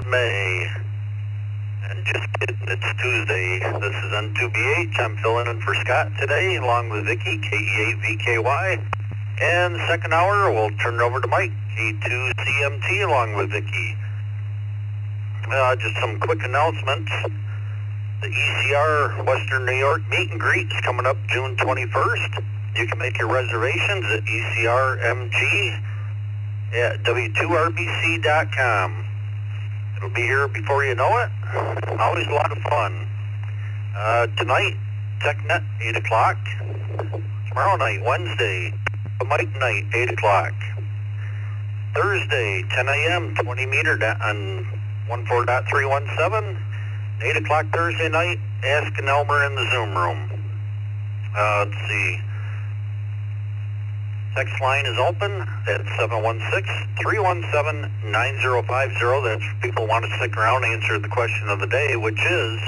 May. And just kidding, it's Tuesday. This is N2BH. I'm filling in for Scott today, along with Vicky, KE8VKY. And the second hour, we'll turn it over to Mike, K2CMT, along with Vicky. Just some quick announcements. The ECR Western New York meet and greet is coming up June 21st. You can make your reservations at ECRMG at W2RBC.com. It'll be here before you know it. Always a lot of fun. Tonight, TechNet, 8 o'clock. Tomorrow night, Wednesday, Mike night, 8 o'clock. Thursday, 10 a.m., 20 meter on 14.317. 8 o'clock Thursday night, Ask an Elmer in the Zoom room. Let's see. Text line is open at 716-317-9050. That's for people who want to stick around and answer the question of the day, which is,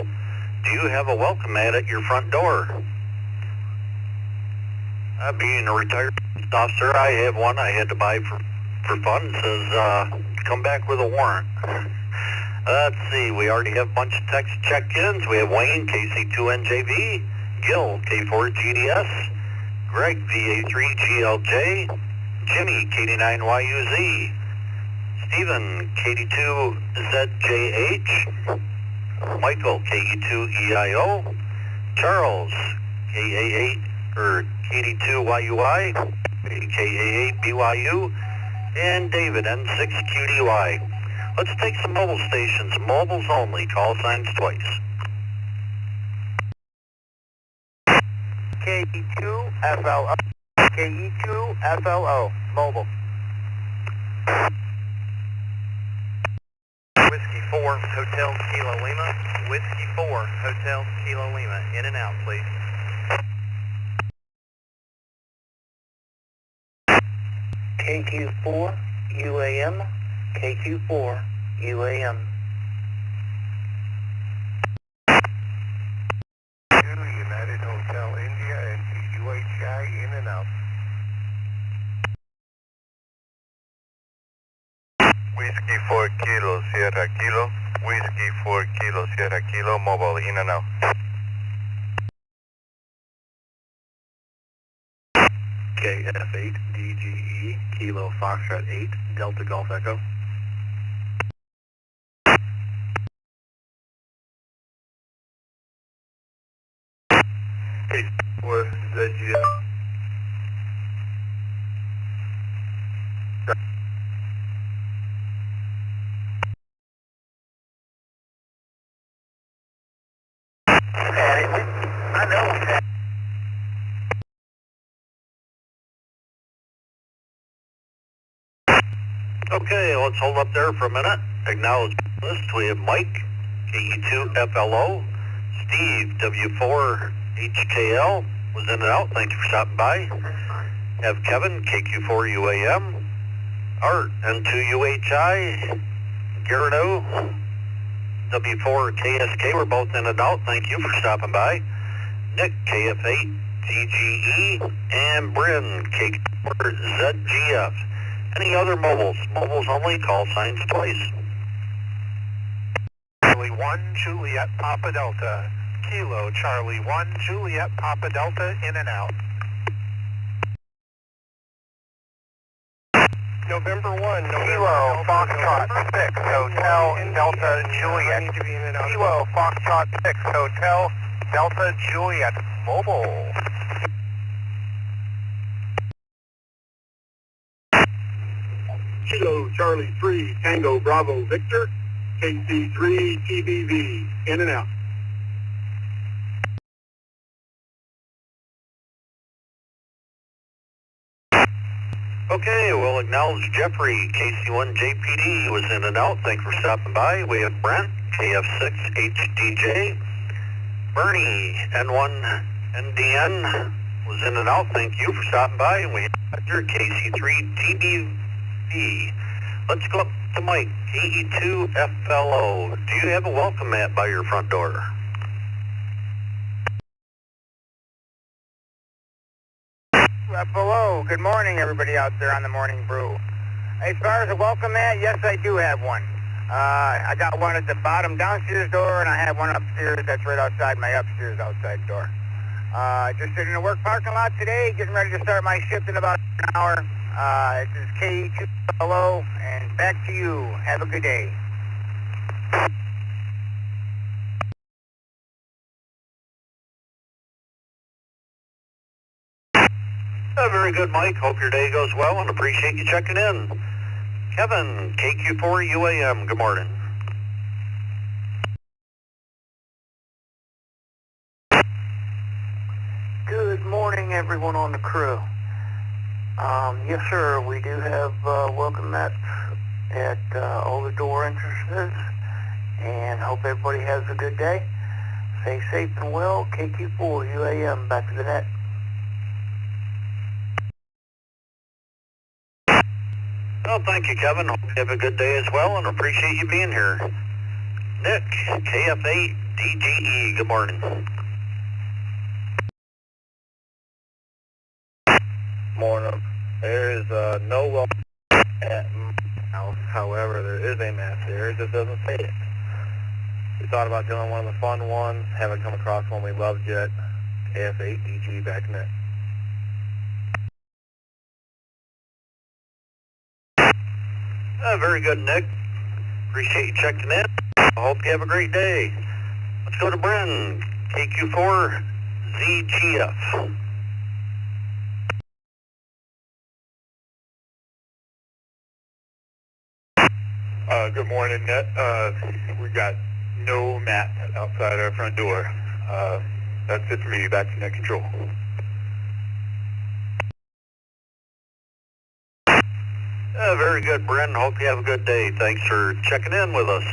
do you have a welcome mat at your front door? Being a retired officer, I have one I had to buy for fun. It says, come back with a warrant. Let's see, we already have a bunch of text check-ins. We have Wayne, KC2NJV, Gil, K4GDS, Greg, VA3GLJ, Jimmy, KD9YUZ, Stephen, KD2ZJH, Michael, KE2EIO, Charles, KD2YUI, KA8BYU, and David, N6QDY. Let's take some mobile stations, mobiles only, call signs twice. KE2FLO, KE2FLO, mobile. Whiskey 4, Hotel Kilo Lima, Whiskey 4, Hotel Kilo Lima, in and out, please. KQ4, UAM, KQ4, UAM. United Hotel India and UHI in and out. Whiskey 4 Kilo, Sierra Kilo. Whiskey 4 Kilo, Sierra Kilo, mobile in and out. KF8 DGE, Kilo Foxtrot 8, Delta Golf Echo. K4 ZGF. I know. Okay, let's hold up there for a minute. Acknowledge list. We have Mike, KE2FLO, Steve, W4HKL, was in and out. Thank you for stopping by. Have Kevin, KQ4UAM, Art, N2UHI, Garrido, W4KSK, we're both in and out. Thank you for stopping by. Nick, KF8TGE, and Bryn, KQ4ZGF. Any other mobiles? Mobiles only, call signs twice. Charlie 1, Juliet, Papa Delta. Kilo, Charlie 1, Juliet, Papa Delta, in and out. November 1, Kilo, Foxtrot 6, Hotel, Delta, Juliet. Kilo, Foxtrot 6, Hotel, Delta, Juliet, mobile. Kilo, Charlie 3, Tango, Bravo, Victor, KC3, TBV, in and out. Okay, we'll acknowledge Jeffrey, KC1JPD, was in and out. Thanks for stopping by. We have Brent, KF6HDJ. Bernie, N1NDN, was in and out. Thank you for stopping by. And we have Roger, KC3TBV. Let's go up to Mike, KE2FLO. Do you have a welcome mat by your front door? Hello, good morning everybody out there on the Morning Brew. As far as a welcome mat, yes I do have one. I got one at the bottom downstairs door, and I have one upstairs that's right outside my upstairs outside door. Just sitting in the work parking lot today, getting ready to start my shift in about an hour. This is KE2 hello, and back to you. Have a good day. Very good, Mike. Hope your day goes well and appreciate you checking in. Kevin, KQ4 UAM, good morning. Good morning, everyone on the crew. Yes, sir, we do have welcome mats at all the door entrances, and hope everybody has a good day. Stay safe and well. KQ4 UAM, back to the net. Well, thank you, Kevin. Hope you have a good day as well and appreciate you being here. Nick, KF8 DGE, good morning. Morning. There is no welcome at my house. However, there is a map there. It just doesn't say it. We thought about doing one of the fun ones. Haven't come across one we loved yet. KF8 DG back net. Very good, Nick. Appreciate you checking in. I hope you have a great day. Let's go to Bren, KQ4 ZGF. Good morning, Net. We got no mats outside our front door. That's it for me. Back to net control. Very good, Brent. Hope you have a good day. Thanks for checking in with us.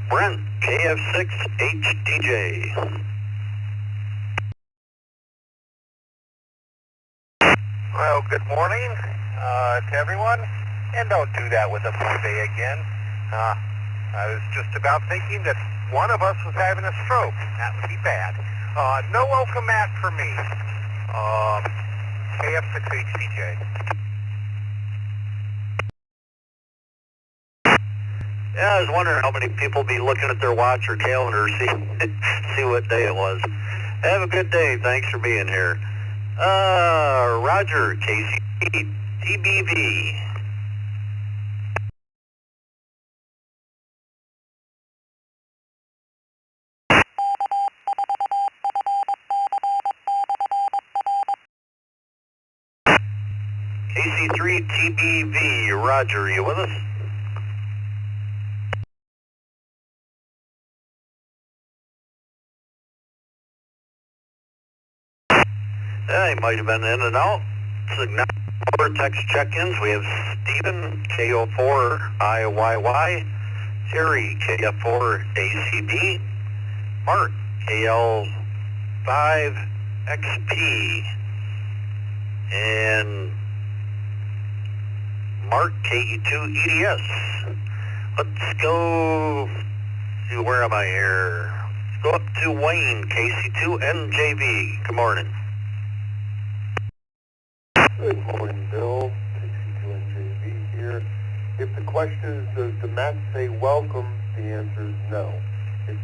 Brent, KF6HTJ. Well, good morning to everyone, and don't do that with a birthday again. I was just about thinking that one of us was having a stroke. That would be bad. No welcome mat for me. KF6HTJ. Yeah, I was wondering how many people be looking at their watch or calendar see what day it was. Have a good day. Thanks for being here. Roger, KC TBV. KC3 TBV, Roger, are you with us? Yeah, he might have been in and out. Signal text check-ins. We have Stephen, KO4IYY, Terry, KF4ACB, Mark, KL5XP, and Mark, KE2EDS. Let's go, see, where am I here? Let's go up to Wayne, KC2NJV. Good morning. Good morning, Bill. KC2NJV here. If the question is, does the mat say welcome, the answer is no.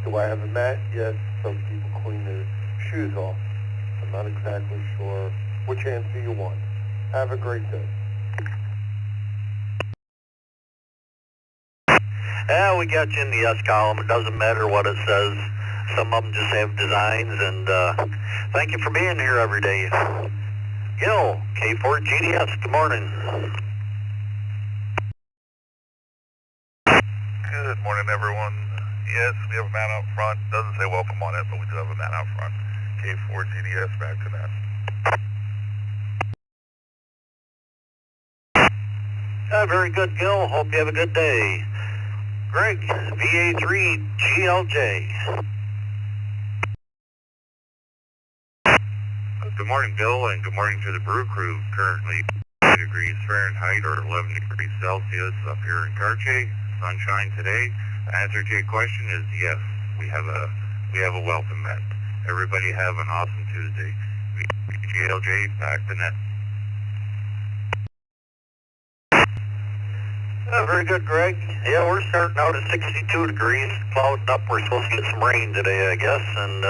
Do I have a mat? Yes. Some people clean their shoes off. I'm not exactly sure which answer you want. Have a great day. Yeah, we got you in the yes column. It doesn't matter what it says. Some of them just have designs, and thank you for being here every day. Gil, K4GDS, good morning. Good morning, everyone. Yes, we have a mat out front. Doesn't say welcome on it, but we do have a mat out front. K4GDS, back to that. Very good, Gil. Hope you have a good day. Greg, VA3GLJ. Good morning, Bill, and good morning to the brew crew. Currently 20 degrees Fahrenheit or 11 degrees Celsius up here in Cartier. Sunshine today. The answer to your question is yes. We have a welcome mat. Everybody have an awesome Tuesday. GLJ, back to net. Very good, Greg. Yeah, we're starting out at 62 degrees, clouded up. We're supposed to get some rain today, I guess, and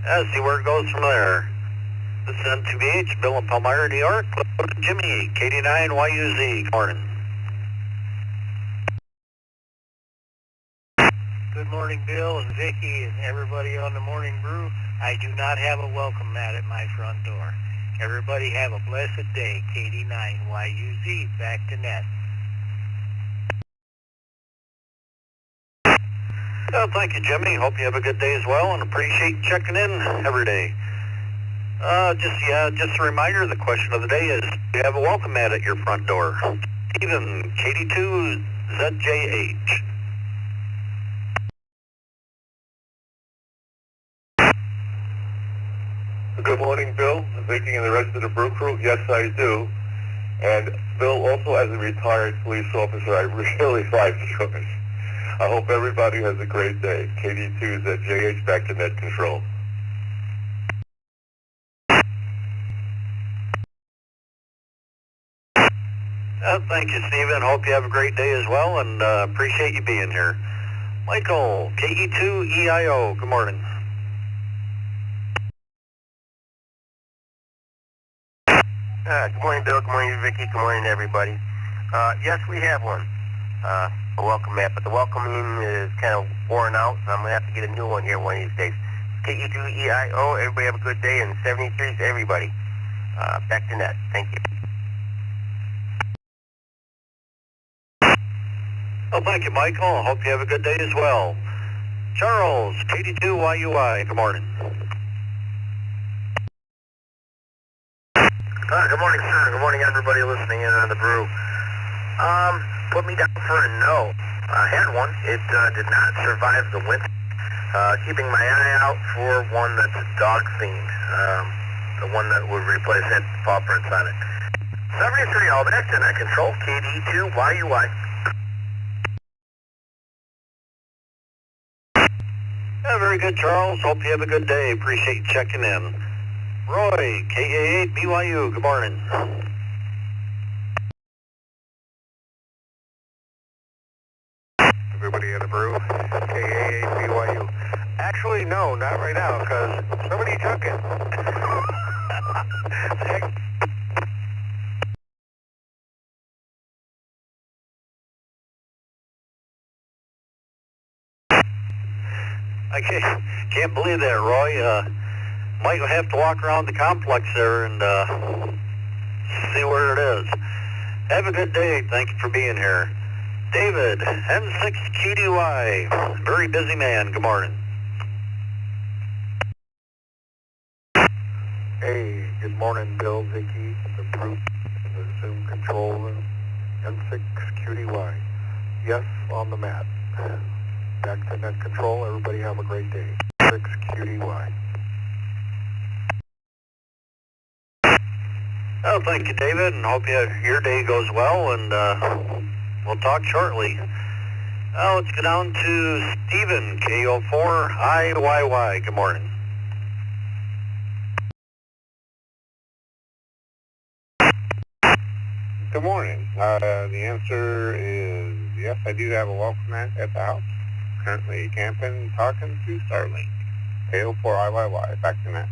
yeah, see where it goes from there. This is N2BH, Bill in Palmyra, New York. Hello to Jimmy, KD9YUZ. Good morning. Good morning, Bill and Vicki and everybody on the Morning Brew. I do not have a welcome mat at my front door. Everybody have a blessed day. KD9YUZ, back to net. Thank you, Jimmy. Hope you have a good day as well, and appreciate you checking in every day. Just a reminder, the question of the day is, do you have a welcome mat at your front door? Stephen, KD2ZJH. Good morning, Bill, Vicky, and the rest of the brew crew. Yes, I do. And Bill, also as a retired police officer, I really like yours. I hope everybody has a great day. KD2ZJH, back to net control. Thank you, Stephen. Hope you have a great day as well, and appreciate you being here. Michael, KE2EIO, good morning. Good morning, Bill. Good morning, Vicki. Good morning, everybody. Yes, we have one. A welcome mat, but the welcoming is kind of worn out, so I'm going to have to get a new one here one of these days. KE2EIO, everybody have a good day, and 73 to everybody. Back to net. Thank you. Well, thank you, Michael. Hope you have a good day as well. Charles, KD2YUI, good morning. Good morning, sir. Good morning, everybody listening in on the brew. Put me down for a no. I had one. It did not survive the winter. Keeping my eye out for one that's dog themed. The one that would replace that paw prints on it. 73, all back to net control. KD2YUI. Yeah, very good, Charles. Hope you have a good day. Appreciate you checking in. Roy, KA8BYU, good morning. Everybody in the brew, KA8BYU. Actually, no, not right now, because somebody took it. I can't believe that, Roy. Might have to walk around the complex there and see where it is. Have a good day. Thank you for being here. David, N6QDY, very busy man. Good morning. Hey, good morning, Bill, Vicky, the group, the Zoom control room, N6QDY. Yes, on the mat. Back to net control. Everybody have a great day. 6QDY. Oh, thank you, David, and hope your day goes well, and we'll talk shortly. Let's go down to Stephen, KO4IYY. Good morning. Good morning. The answer is yes, I do have a welcome mat at the house. Currently camping, talking to Starlink. KO4IYY, back to net.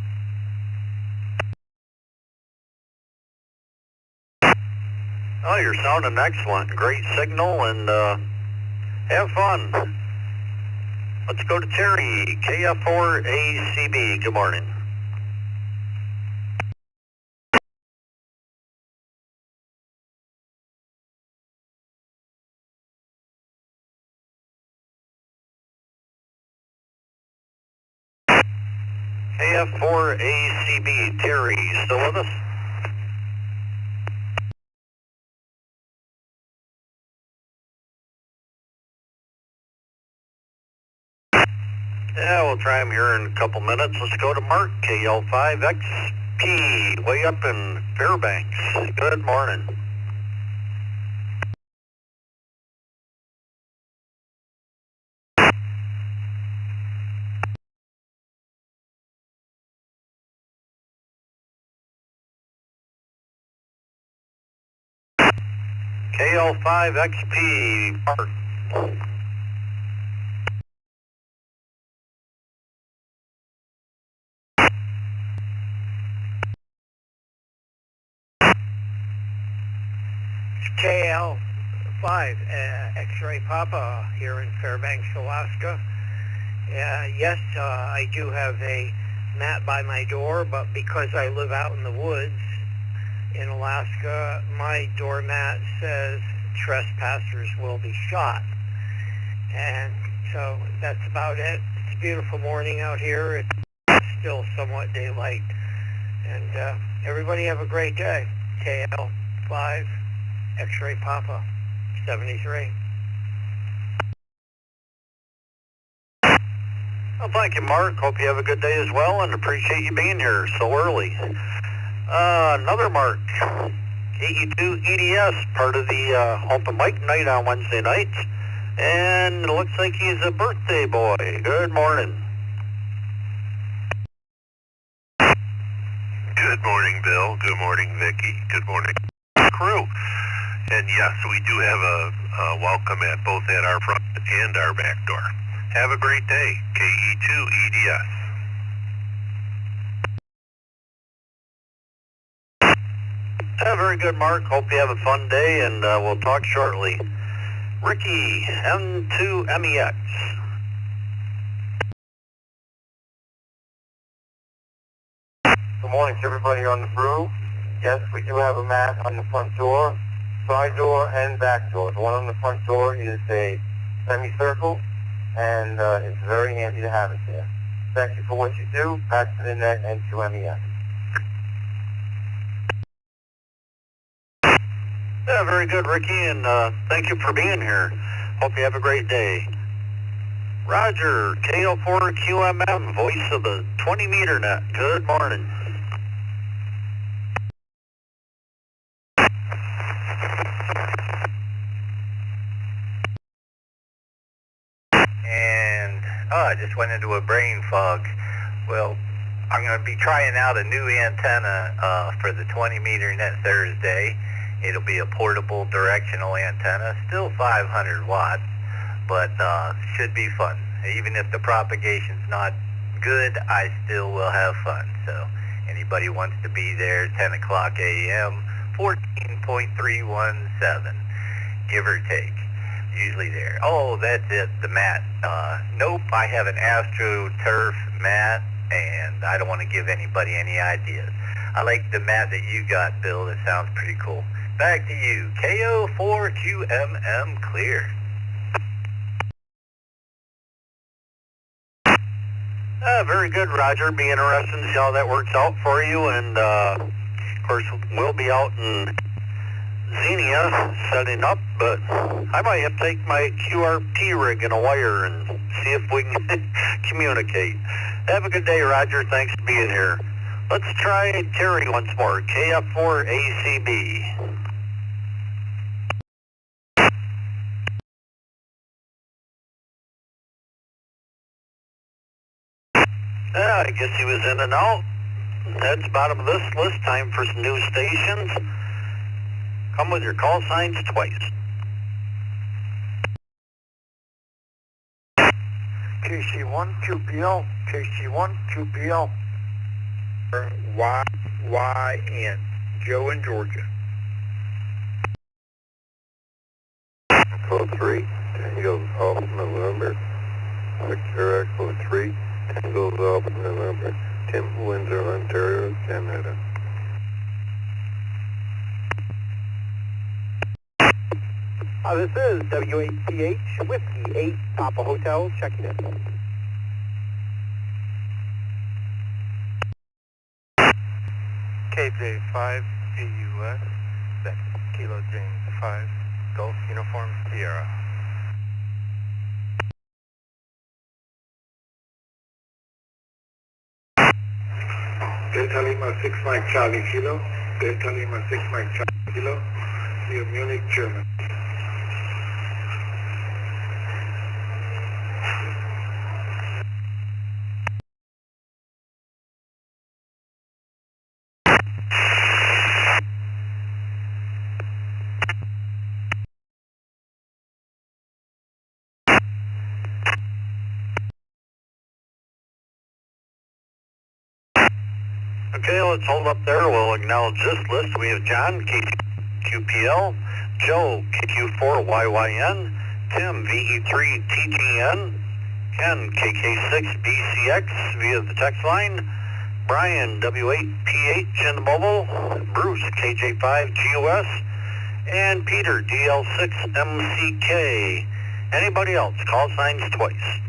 Oh, you're sounding excellent. Great signal, and have fun. Let's go to Terry, KF4ACB. Good morning. KF4ACB, Terry, you still with us? Yeah, we'll try him here in a couple minutes. Let's go to Mark, KL5XP, way up in Fairbanks. Good morning. KL5XP, Mark. KL5 X-Ray Papa here in Fairbanks, Alaska. Yes, I do have a mat by my door, but because I live out in the woods in Alaska, my doormat says trespassers will be shot. And so that's about it. It's a beautiful morning out here. It's still somewhat daylight. And everybody have a great day. KL5 X-Ray Papa 73. Well, thank you, Mark. Hope you have a good day as well, and appreciate you being here so early. Another Mark, W2ECR, part of the Open Mic Night on Wednesday nights, and it looks like he's a birthday boy. Good morning. Good morning, Bill. Good morning, Vicki. Good morning, crew. And yes, we do have a welcome at both at our front and our back door. Have a great day, KE2EDS. Very good, Mark. Hope you have a fun day, and we'll talk shortly. Ricky, M2MEX. Good morning to everybody on the brew. Yes, we do have a mat on the front door, side door, and back door. The one on the front door is a semicircle, and it's very handy to have it there. Thank you for what you do. Back to the net and to MES. Yeah, very good, Ricky, and thank you for being here. Hope you have a great day. Roger, KL4QMM, voice of the 20-meter net. Good morning. And I just went into a brain fog. Well, I'm going to be trying out a new antenna for the 20-meter net Thursday. It'll be a portable directional antenna, still 500 watts, but should be fun. Even if the propagation's not good, I still will have fun. So anybody wants to be there, 10 o'clock a.m., 14.317, give or take. Usually there. Oh, that's it, the mat. Nope, I have an AstroTurf mat, and I don't want to give anybody any ideas. I like the mat that you got, Bill. That sounds pretty cool. Back to you. KO4QMM clear. Very good, Roger. Be interested to see how that works out for you, and of course we'll be out in Xenia setting up, but I might have to take my QRP rig and a wire and see if we can communicate. Have a good day, Roger. Thanks for being here. Let's try Terry once more. KF4ACB. I guess he was in and out. That's bottom of this list. Time for some new stations. Come with your call signs twice. KC1 2PL, KC1 2PL. YN, Joe in Georgia. Code 3, Tango Alpha November. Victor Echo 3, Tango Alpha November. Tim, Windsor, Ontario, Canada. This is W2ECR Whiskey 8 Papa Hotel checking in. KJ5 AUS, that's Kilo James 5, Golf Uniform Sierra. Delta Lima 6 Mike Charlie Kilo. Delta Lima 6 Mike Charlie Kilo. Near Munich, Germany. Okay, let's hold up there. We'll acknowledge this list. We have John, KQPL, Joe, KQ4YYN, Tim, VE3TGN, Ken, KK6BCX via the text line, Brian, W8PH in the mobile, Bruce, KJ5GOS, and Peter, DL6MCK. Anybody else? Call signs twice.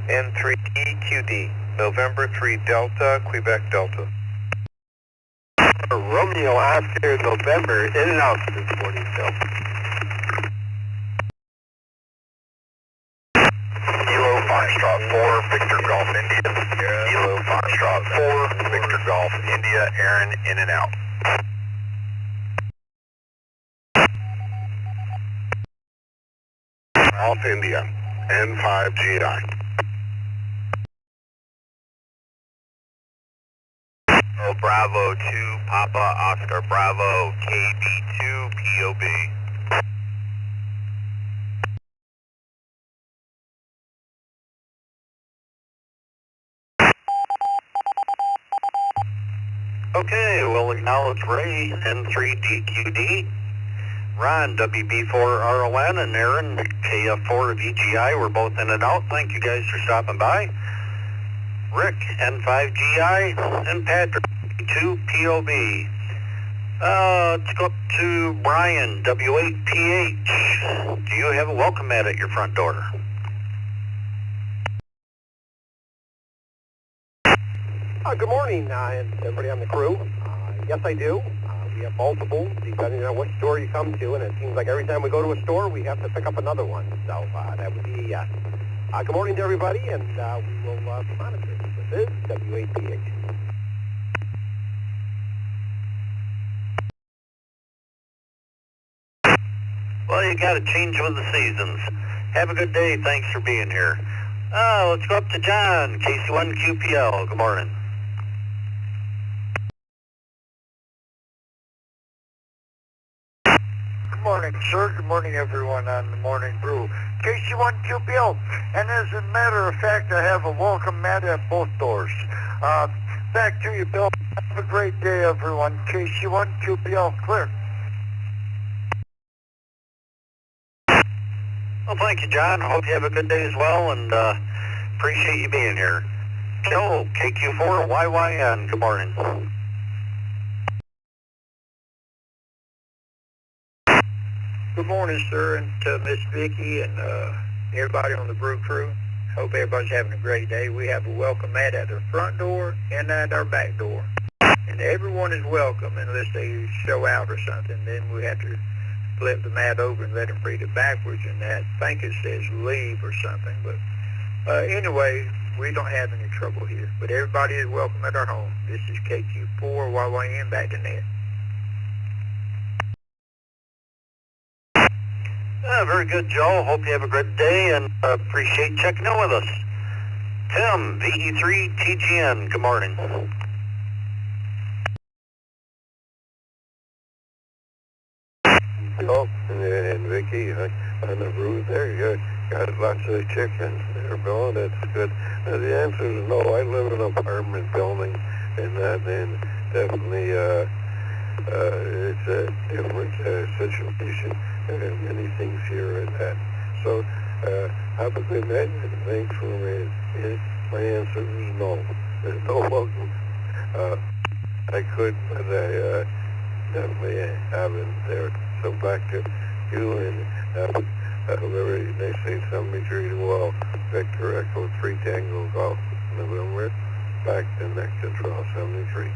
N3EQD, November 3 Delta, Quebec Delta. Romeo Oscar November, in and out this morning, Phil. Kilo Foxtrot 4, Victor Golf India. Kilo Foxtrot 4, Victor Golf India, Aaron in and out. Golf India, N5GI. Oh, Bravo 2, Papa Oscar Bravo, KB2, POB. Okay, we'll acknowledge Ray, N3DQD, Ron, WB4RON, and Aaron, KF4VGI. We're both in and out. Thank you guys for stopping by. Rick, N5GI, and Patrick, 2POB. Let's go up to Brian, W8PH. Do you have a welcome mat at your front door? Good morning, and everybody on the crew. Yes, I do. We have multiple, depending on which store you come to, and it seems like every time we go to a store, we have to pick up another one. So that would be yes. Good morning to everybody, and we will monitor. This is W8PH. Well, you got to change with the seasons. Have a good day. Thanks for being here. Let's go up to John, KC1QPL. Good morning. Good morning, sir. Good morning, everyone on the Morning Brew. KC1QPL. And as a matter of fact, I have a welcome mat at both doors. Back to you, Bill. Have a great day, everyone. KC1QPL, clear. Well, thank you, John. Hope you have a good day as well, and appreciate you being here. Joe, KQ4YYN. Good morning. Good morning, sir, and to Miss Vicki and everybody on the brew crew. Hope everybody's having a great day. We have a welcome mat at our front door and at our back door. And everyone is welcome unless they show out or something. Then we have to flip the mat over and let them read it backwards, and I think it says leave or something. But anyway, we don't have any trouble here. But everybody is welcome at our home. This is KQ4YYN back to net. Very good, Joe. Hope you have a great day, and appreciate checking in with us. Tim, VE3TGN. Good morning. Oh, and Vicky, on the roof there, you got lots of chickens there, Bill. That's good. The answer is no. I live in an apartment building, and definitely it's a different situation. Many things here and that. So have a good night, and thanks for me. My answer is no. There's no welcome. I could, but I definitely haven't there. So back to you, and have a very nice day, 73 well, Victor Echo 3 Tango Golf November, back to next control 73.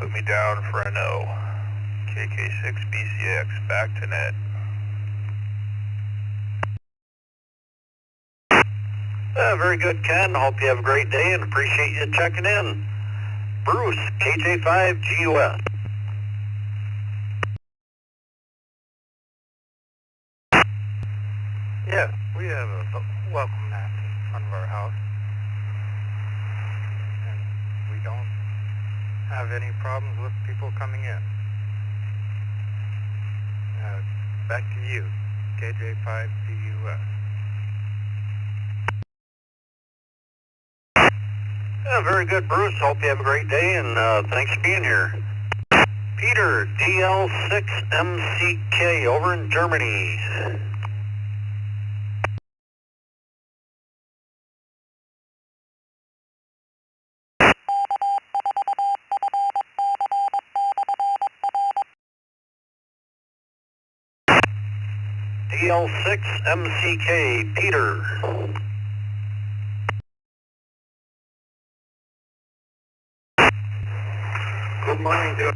Put me down for a no. KK6BCX, back to net. Very good, Ken. Hope you have a great day and appreciate you checking in. Bruce, KJ5GUS. Yes, we have a welcome mat in front of our house. And we don't have any problems with people coming in. Back to you, KJ5GUS. Very good, Bruce. Hope you have a great day and thanks for being here. Peter, DL6MCK over in Germany. DL6MCK, Peter. Good morning, Joe.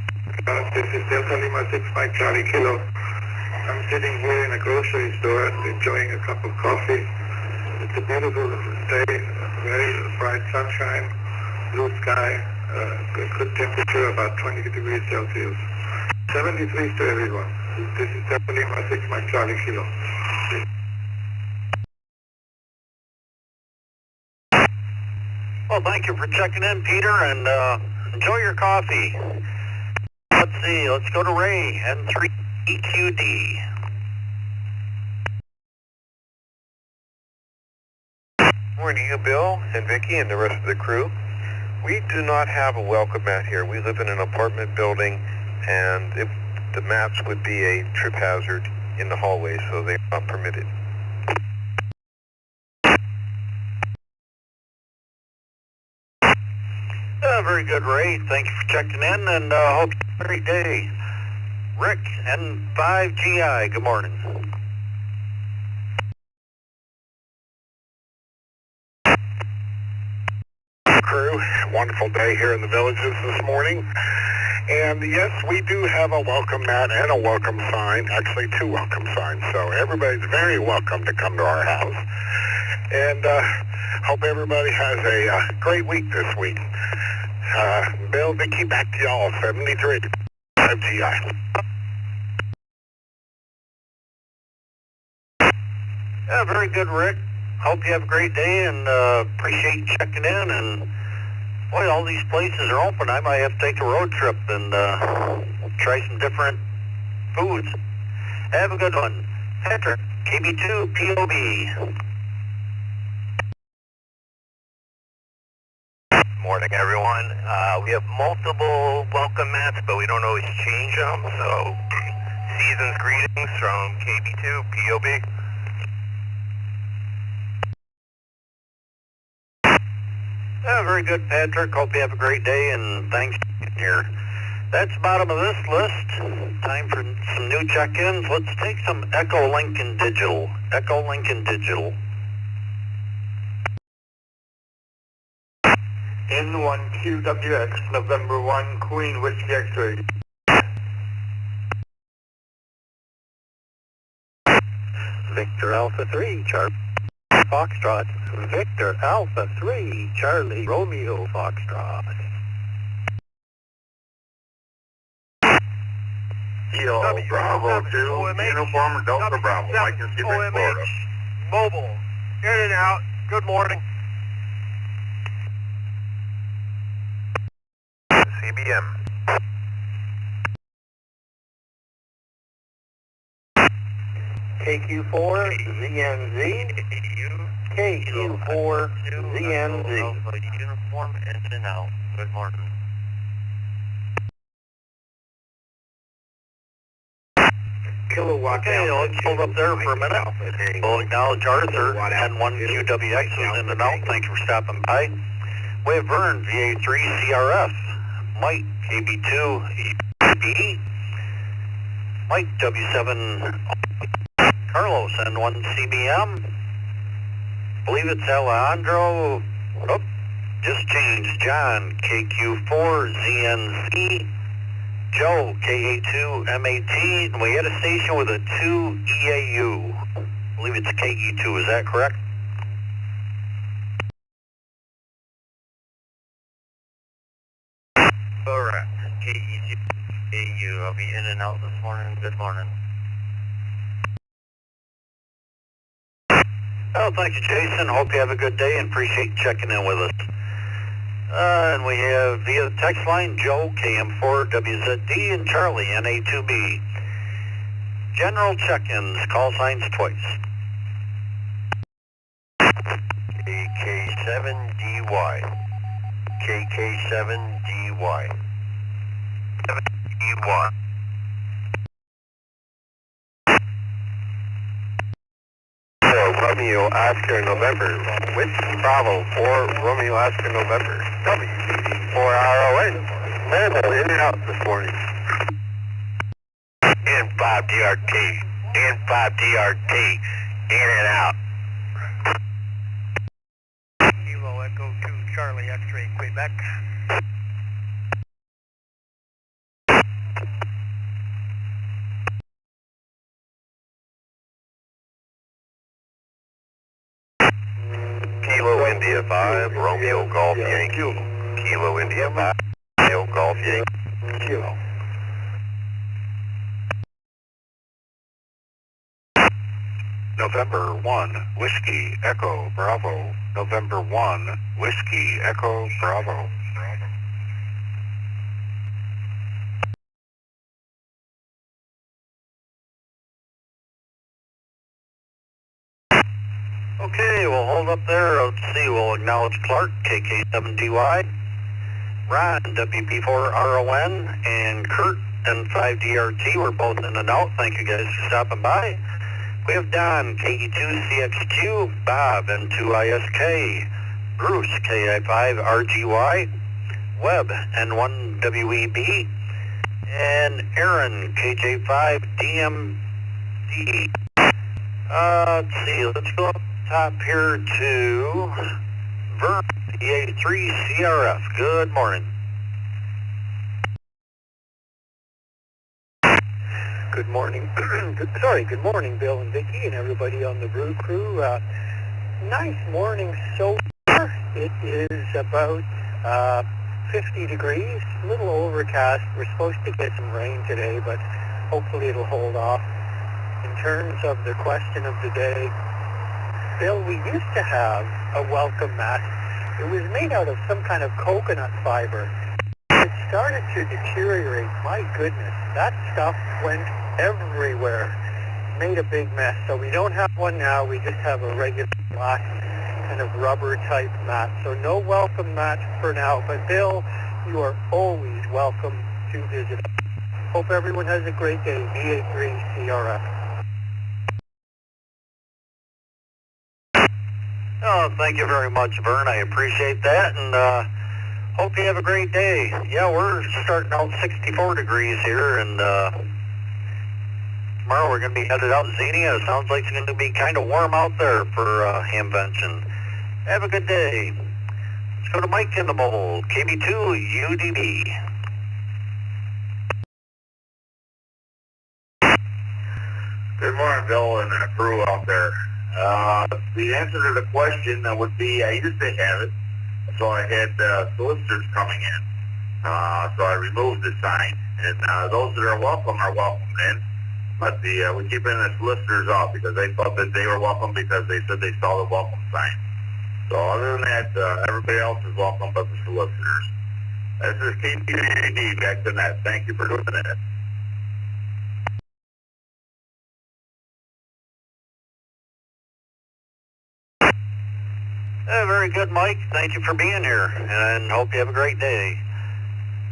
This is Delta Lima 6 Mike Charlie Kilo. I'm sitting here in a grocery store enjoying a cup of coffee. It's a beautiful day, very bright sunshine, blue sky, good temperature, about 20 degrees Celsius. 73 to everyone. This is Delta Lima 6 Mike Charlie Kilo. Well, thank you for checking in, Peter, and enjoy your coffee. Let's see, let's go to Ray, N3EQD. Morning to you, Bill and Vicki and the rest of the crew. We do not have a welcome mat here. We live in an apartment building, and if the mats would be a trip hazard in the hallway, so they are not permitted. Very good, Ray. Thank you for checking in, and hope you have a great day. Rick, N5GI, good morning. Crew, wonderful day here in the villages this morning. And yes, we do have a welcome mat and a welcome sign, actually 2 welcome signs. So everybody's very welcome to come to our house. And hope everybody has a great week this week. Bill, Vicki, back to y'all, 73, 5GI. Very good, Rick. Hope you have a great day and appreciate you checking in. And boy, all these places are open. I might have to take a road trip and try some different foods. Have a good one. Patrick, KB2 POB. Morning, everyone. We have multiple welcome mats, but we don't always change them, so season's greetings from KB2 POB. Very good, Patrick. Hope you have a great day, and thanks for being here. That's the bottom of this list. Time for some new check-ins. Let's take some Echo Lincoln Digital. Echo Lincoln Digital. N1QWX, November 1, Queen Whiskey X-ray. Victor Alpha 3, Charlie Foxtrot. Victor Alpha 3, Charlie Romeo Foxtrot. Kilo Bravo 2, Uniform Delta Bravo, Mike is Quebec, Florida. Mobile, in and out, good morning. CBM. KQ4 ZNZ. KQ4 ZNZ. Uniform in and out. Good morning. Kilowatt. Okay, let's hold up there for a minute. We'll acknowledge Arthur, N1QWX is in and out. Thank you for stopping by. We have Vern, VA3CRF. Mike, KB2EB. Mike, W7 Carlos, N1CBM. Believe it's Alejandro. Oh, just changed. John, KQ4ZNC. Joe, KA2MAT. And we had a station with a 2 EAU. I believe it's KE2, is that correct? KEU, I'll be in and out this morning. Good morning. Well, thank you, Jason. Hope you have a good day and appreciate you checking in with us. And we have via the text line Joe, KM4WZD, and Charlie, NA2B. General check-ins, call signs twice. KK7DY. KK7DY. 7DY. Romeo Oscar November, Whiskey Bravo 4 Romeo Oscar November, W2ECR Man, in and out this morning. N5DRT, N5DRT, in and out. Kilo Echo 2 Charlie X-Ray Quebec. Kilo India 5, Romeo Golf Yankee. Kilo India 5, Romeo Golf Yankee. Kilo. November 1, Whiskey Echo Bravo. November 1, Whiskey Echo Bravo. Okay, we'll hold up there. Let's see, we'll acknowledge Clark, KK7DY, Ron, WP4RON, and Kurt, N5DRT. We're both in and out. Thank you guys for stopping by. We have Don, KE2CXQ, Bob, N2ISK, Bruce, KI5RGY, Webb, N1WEB, and Aaron, KJ5DMD. Let's see, let's go up top here to Vern, W2ECR. Good morning. Good morning. Good morning, Bill and Vicki and everybody on the brew crew. Nice morning so far. It is about 50 degrees, a little overcast. We're supposed to get some rain today, but hopefully it'll hold off. In terms of the question of the day, Bill, we used to have a welcome mat. It was made out of some kind of coconut fiber. It started to deteriorate. My goodness, that stuff went everywhere. Made a big mess. So we don't have one now. We just have a regular black kind of rubber type mat. So no welcome mat for now. But Bill, you are always welcome to visit us. Hope everyone has a great day. W2ECR. Oh, thank you very much, Vern. I appreciate that, and hope you have a great day. Yeah, we're starting out 64 degrees here, and tomorrow we're going to be headed out to Xenia. It sounds like it's going to be kind of warm out there for Hamvention. Have a good day. Let's go to Mike in the mobile, KB2UDB. Good morning, Bill, and the crew out there. The answer to the question would be I used to have it, so I had solicitors coming in. So I removed the sign, and those that are welcome in, but we're keeping the solicitors off because they thought that they were welcome because they said they saw the welcome sign. So other than that, everybody else is welcome but the solicitors. This is KPD back to net. Thank you for doing that. Very good, Mike. Thank you for being here, and hope you have a great day.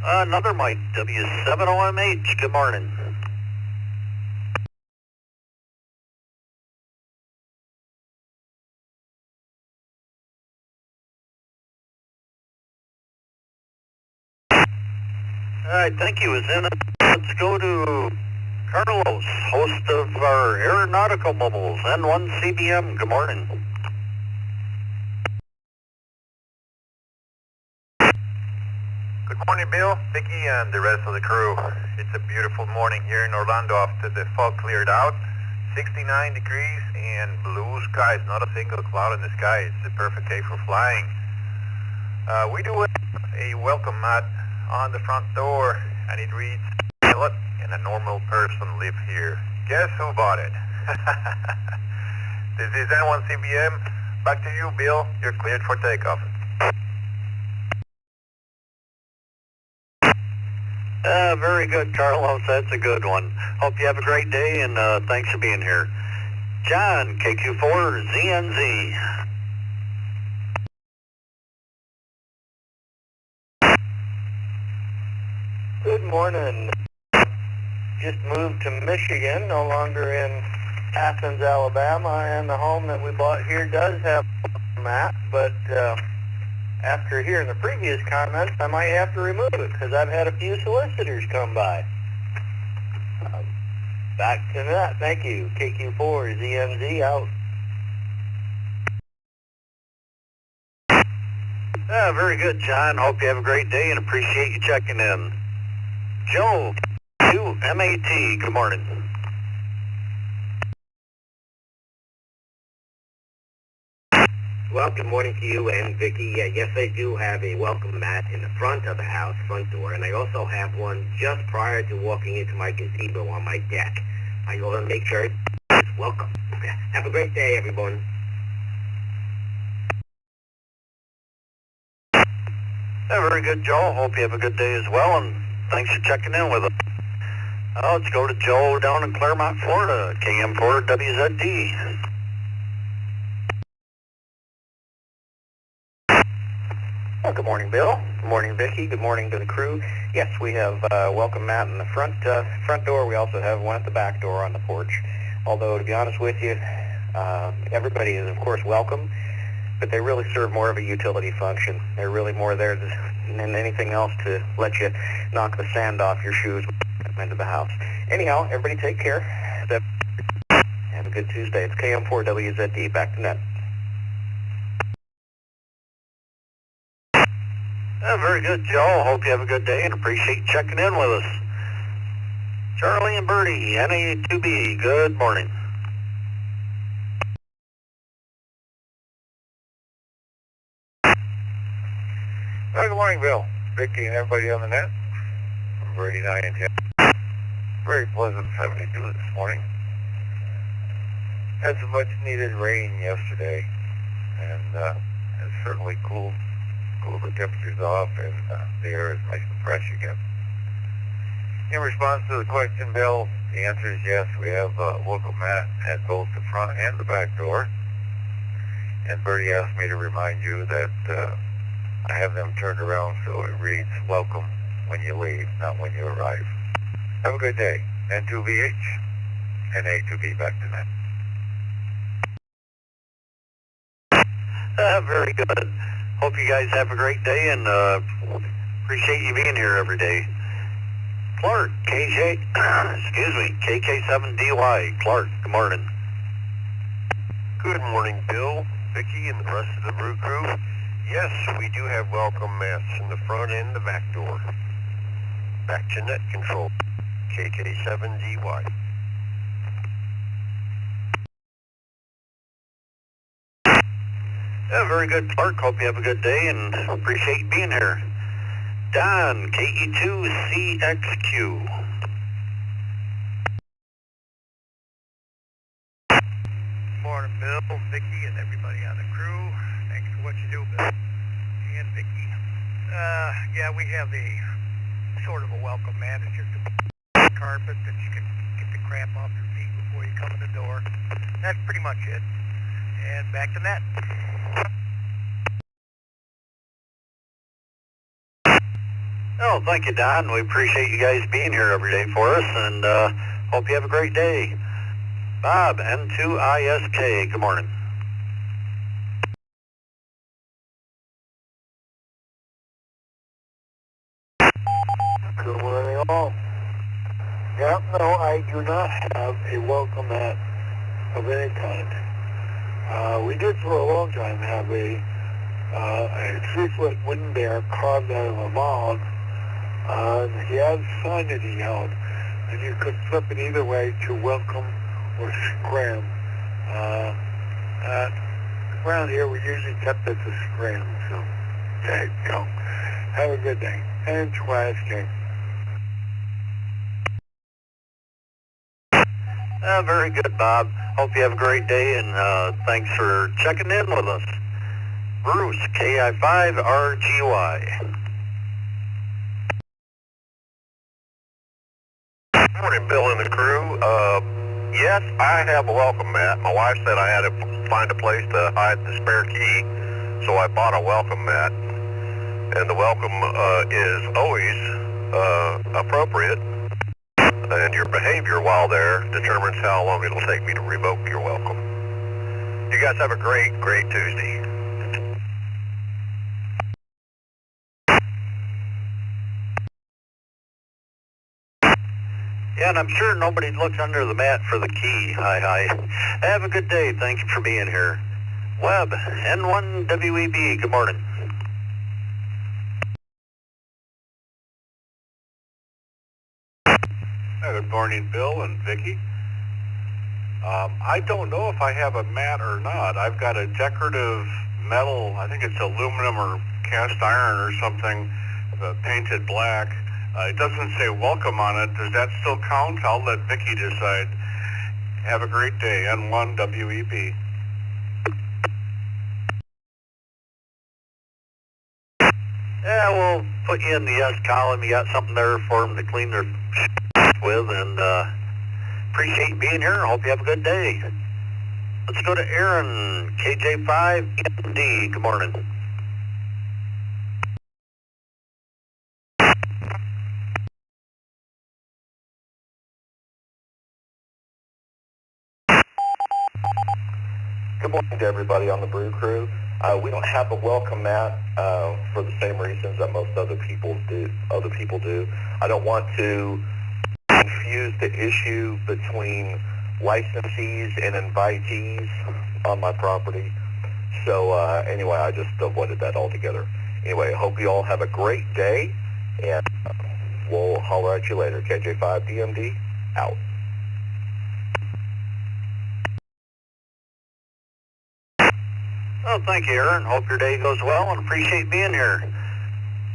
Another Mike, W7OMH. Good morning. All right, thank you. Let's go to Carlos, host of our aeronautical mobiles, N1CBM. Good morning. Good morning, Bill, Vicki, and the rest of the crew. It's a beautiful morning here in Orlando after the fog cleared out. 69 degrees and blue skies, not a single cloud in the sky. It's the perfect day for flying. We do have a welcome mat on the front door, And it reads, Philip and a normal person live here. Guess who bought it? This is N1CBM. Back to you, Bill. You're cleared for takeoff. Very good, Carlos. That's a good one. Hope you have a great day, and thanks for being here. John, KQ4ZNZ. Good morning. Just moved to Michigan, no longer in Athens, Alabama, and the home that we bought here does have a map, but after hearing the previous comments, I might have to remove it because I've had a few solicitors come by. Back to that. Thank you. KQ4ZNZ out. Very good, John. Hope you have a great day and appreciate you checking in. Joe, QMAT, good morning. Well, good morning to you and Vicki. Yes, I do have a welcome mat in the front of the house, front door, and I also have one just prior to walking into my gazebo on my deck. I want to make sure it's welcome. Have a great day, everyone. Very good, Joe. Hope you have a good day as well, and thanks for checking in with us. Let's go to Joe down in Claremont, Florida, KM4WZD. Good morning, Bill. Good morning, Vicki. Good morning to the crew. Yes, we have a welcome mat in the front door. We also have one at the back door on the porch. Although, to be honest with you, everybody is, of course, welcome, but they really serve more of a utility function. They're really more there than anything else to let you knock the sand off your shoes when you come into the house. Anyhow, everybody take care. Have a good Tuesday. It's KM4WZD. Back to net. Very good, Joe. Hope you have a good day and appreciate you checking in with us. Charlie and Bertie, NA2B, good morning. Good morning, Bill. Vicki and everybody on the net. From Bertie 9 and 10. Very pleasant 72 this morning. Had some much needed rain yesterday, and it's certainly cooled the temperatures off, and the air is nice and fresh again. In response to the question, Bill, the answer is yes. We have a welcome mat at both the front and the back door. And Bertie asked me to remind you that I have them turned around so it reads welcome when you leave, not when you arrive. Have a good day. N2VH, NA2B, back to net. Very good. Hope you guys have a great day and appreciate you being here every day. Clark, KK7DY. Clark, good morning. Good morning, Bill, Vicki, and the rest of the brew crew. Yes, we do have welcome mats in the front and the back door. Back to net control, KK7DY. Very good, Clark. Hope you have a good day and appreciate you being here. Don, KE2CXQ. Morning, Bill, Vicki, and everybody on the crew. Thanks for what you do, Bill. And Vicki. Yeah, we have a sort of a welcome mat. It's just a carpet that you can get the crap off your feet before you come in the door. That's pretty much it. And back to net. Oh, thank you, Don. We appreciate you guys being here every day for us, and hope you have a great day. Bob, N2ISK, good morning. Good morning, all. Yeah, no, I do not have a welcome mat of any kind. We did for a long time have a 3-foot wooden bear carved out of a log. He had a sign that he held, and you could flip it either way to welcome or scram. Around here, we usually kept it to scram, so there you go. Have a good day. And twice, King. Very good, Bob. Hope you have a great day, and thanks for checking in with us. Bruce, KI5RGY. Morning, Bill and the crew. Yes, I have a welcome mat. My wife said I had to find a place to hide the spare key, so I bought a welcome mat. And the welcome is always appropriate, and your behavior while there determines how long it'll take me to revoke your welcome. You guys have a great, great Tuesday. Yeah, and I'm sure nobody looks under the mat for the key. Hi. Have a good day. Thank you for being here. Webb, N1WEB, good morning. Good morning, Bill and Vicki. I don't know if I have a mat or not. I've got a decorative metal, I think it's aluminum or cast iron or something, painted black. It doesn't say welcome on it. Does that still count? I'll let Vicki decide. Have a great day. N1WEB. Yeah, we'll put you in the yes column. You got something there for them to clean their with, and appreciate you being here. Hope you have a good day. Let's go to Aaron, KJ5EMD. Good morning. Good morning to everybody on the Brew Crew. We don't have a welcome mat for the same reasons that most other people do. I don't want to confuse the issue between licensees and invitees on my property. So anyway, I just avoided that altogether. Anyway, I hope you all have a great day, and we'll holler at you later. KJ5DMD, out. Oh, thank you, Aaron. Hope your day goes well and appreciate being here.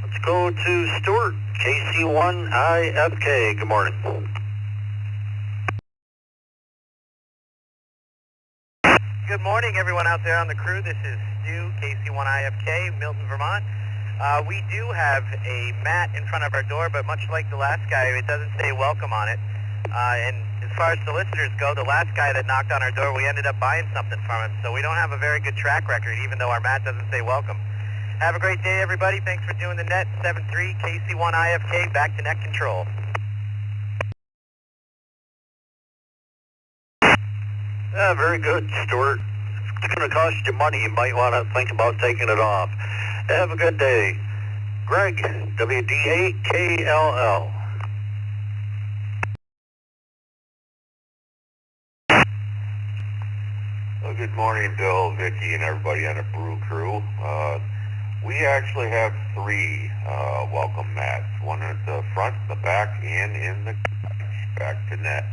Let's go to Stuart, KC1IFK. Good morning. Good morning, everyone out there on the crew. This is Stu, KC1IFK, Milton, Vermont. We do have a mat in front of our door, but much like the last guy, it doesn't say welcome on it. And as far as solicitors go, the last guy that knocked on our door, we ended up buying something from him. So we don't have a very good track record, even though our mat doesn't say welcome. Have a great day, everybody. Thanks for doing the net. 7-3, KC1IFK, back to net control. Yeah, very good, Stuart. It's going to cost you money. You might want to think about taking it off. Have a good day. Greg, WD8KLL. Well, good morning, Bill, Vicki, and everybody on the Brew Crew. We actually have 3 welcome mats. One at the front, the back, and in the back to net.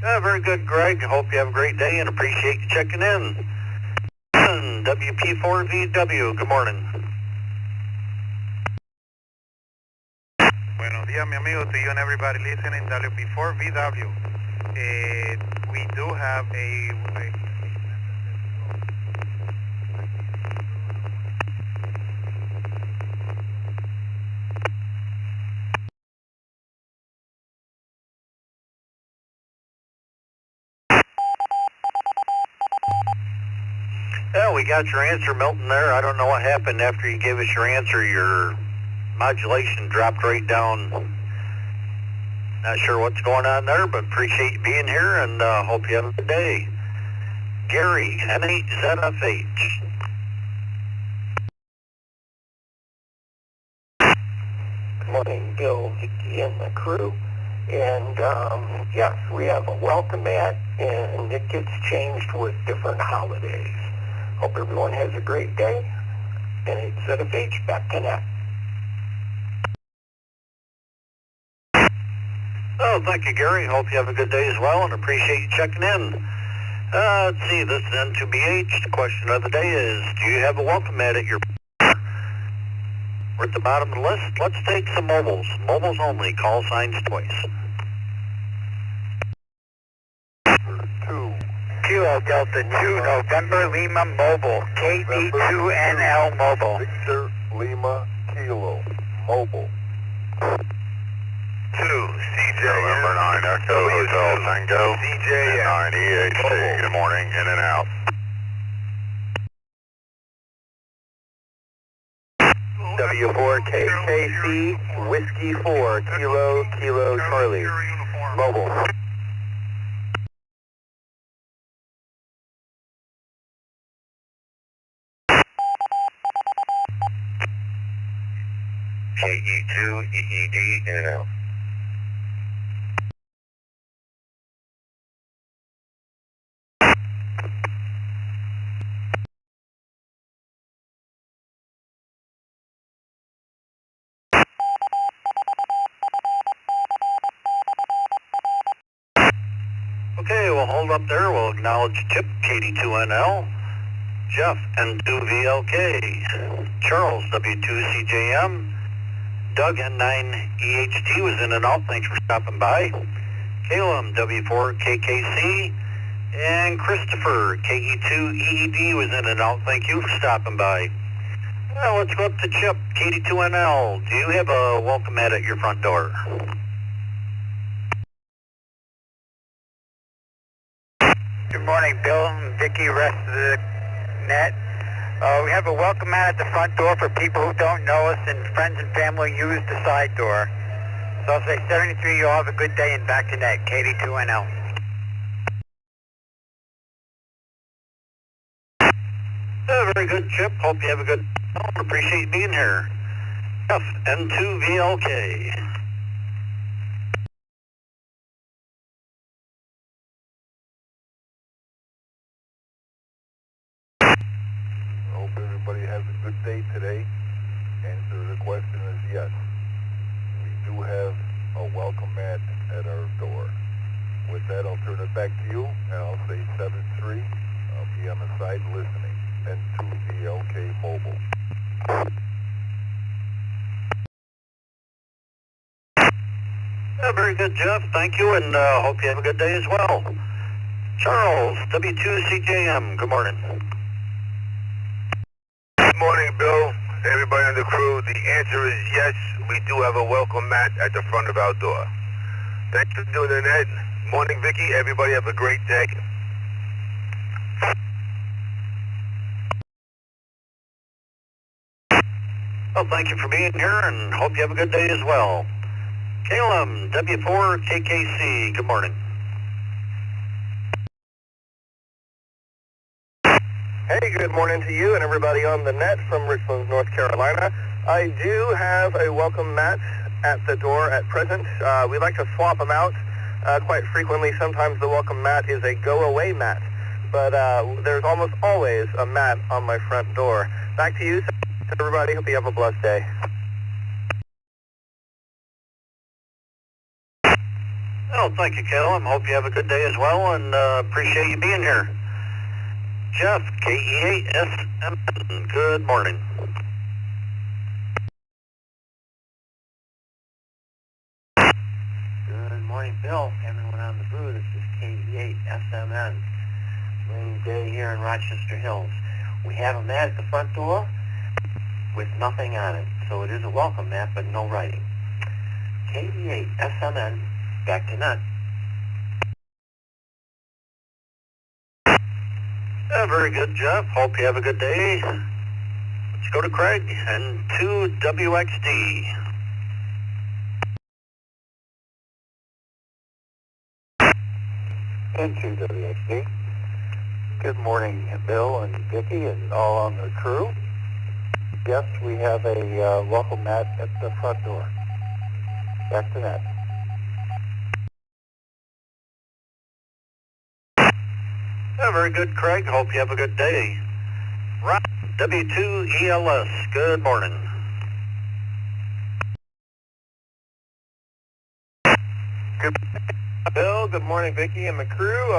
Yeah, very good, Greg. Hope you have a great day and appreciate you checking in. WP4VW, good morning. Buenos días, mi amigo, to you and everybody listening, WP4VW. We do have a Yeah, we got your answer, Milton, there. I don't know what happened after you gave us your answer. Your modulation dropped right down. Not sure what's going on there, but appreciate you being here, and hope you have a good day. Gary, N8ZFH. Good morning, Bill, Vicki, and the crew. And yes, we have a welcome mat, and it gets changed with different holidays. Hope everyone has a great day. N8ZFH, back to net. Oh, thank you, Gary. Hope you have a good day as well, and appreciate you checking in. Let's see, this is N2BH. The question of the day is, do you have a welcome mat at your... We're at the bottom of the list. Let's take some mobiles. Mobiles only. Call signs twice. 2. Kilo Delta 2 November Lima Mobile, KD2NL Mobile. Victor Lima Kilo Mobile. 2, CJ November 9 Echo Hotel Tango, CJ 9 EHC. Good morning, in and out. W4KKC Whiskey 4 Kilo Charlie Mobile. KE2 EED, in and out. Okay, we'll hold up there. We'll acknowledge Chip, KD2NL, Jeff, N2VLK, Charles, W2CJM, Doug, N9EHT was in and out. Thanks for stopping by. Calum, W4KKC, and Christopher, KE2EED was in and out. Thank you for stopping by. Well, let's go up to Chip, KD2NL. Do you have a welcome mat at your front door? Good morning, Bill and Vicki, rest of the net. We have a welcome mat at the front door for people who don't know us, and friends and family use the side door. So I'll say 73, you all have a good day, and back to net, KD2NL. Very good, Chip. Hope you have a good day. Appreciate being here. Jeff, N2VLK. Hope everybody has a good day today. Answer to the question is yes. We do have a welcome mat at our door. With that, I'll turn it back to you, and I'll say 7-3. I'll be on the side listening. N2VLK Mobile. Very good, Jeff. Thank you, and hope you have a good day as well. Charles, W2CJM. Good morning. Good morning, Bill. Everybody on the crew, the answer is yes. We do have a welcome mat at the front of our door. Thanks for doing the net. Morning, Vicki. Everybody have a great day. Well, thank you for being here, and hope you have a good day as well. Calum, W4KKC. Good morning. Hey, good morning to you and everybody on the net from Richmond, North Carolina. I do have a welcome mat at the door at present. We like to swap them out quite frequently. Sometimes the welcome mat is a go-away mat, but there's almost always a mat on my front door. Back to you, everybody. Hope you have a blessed day. Well, thank you, Calum. Hope you have a good day as well, and appreciate you being here. Jeff, KE8SM. Good morning. Good morning, Bill. Everyone on the brew, this is KE8SMN. Rainy day here in Rochester Hills. We have a mat at the front door with nothing on it, so it is a welcome mat, but no writing. KE8SMN, back to net. Very good, Jeff. Hope you have a good day. Let's go to Craig, N2WXD. N2WXD. Good morning, Bill and Vicki and all on the crew. Yes, we have a welcome mat at the front door. Back to net. Very good, Craig. Hope you have a good day. Ron, W2ELS. Good morning. Good Bill, good morning, Vicki and the crew.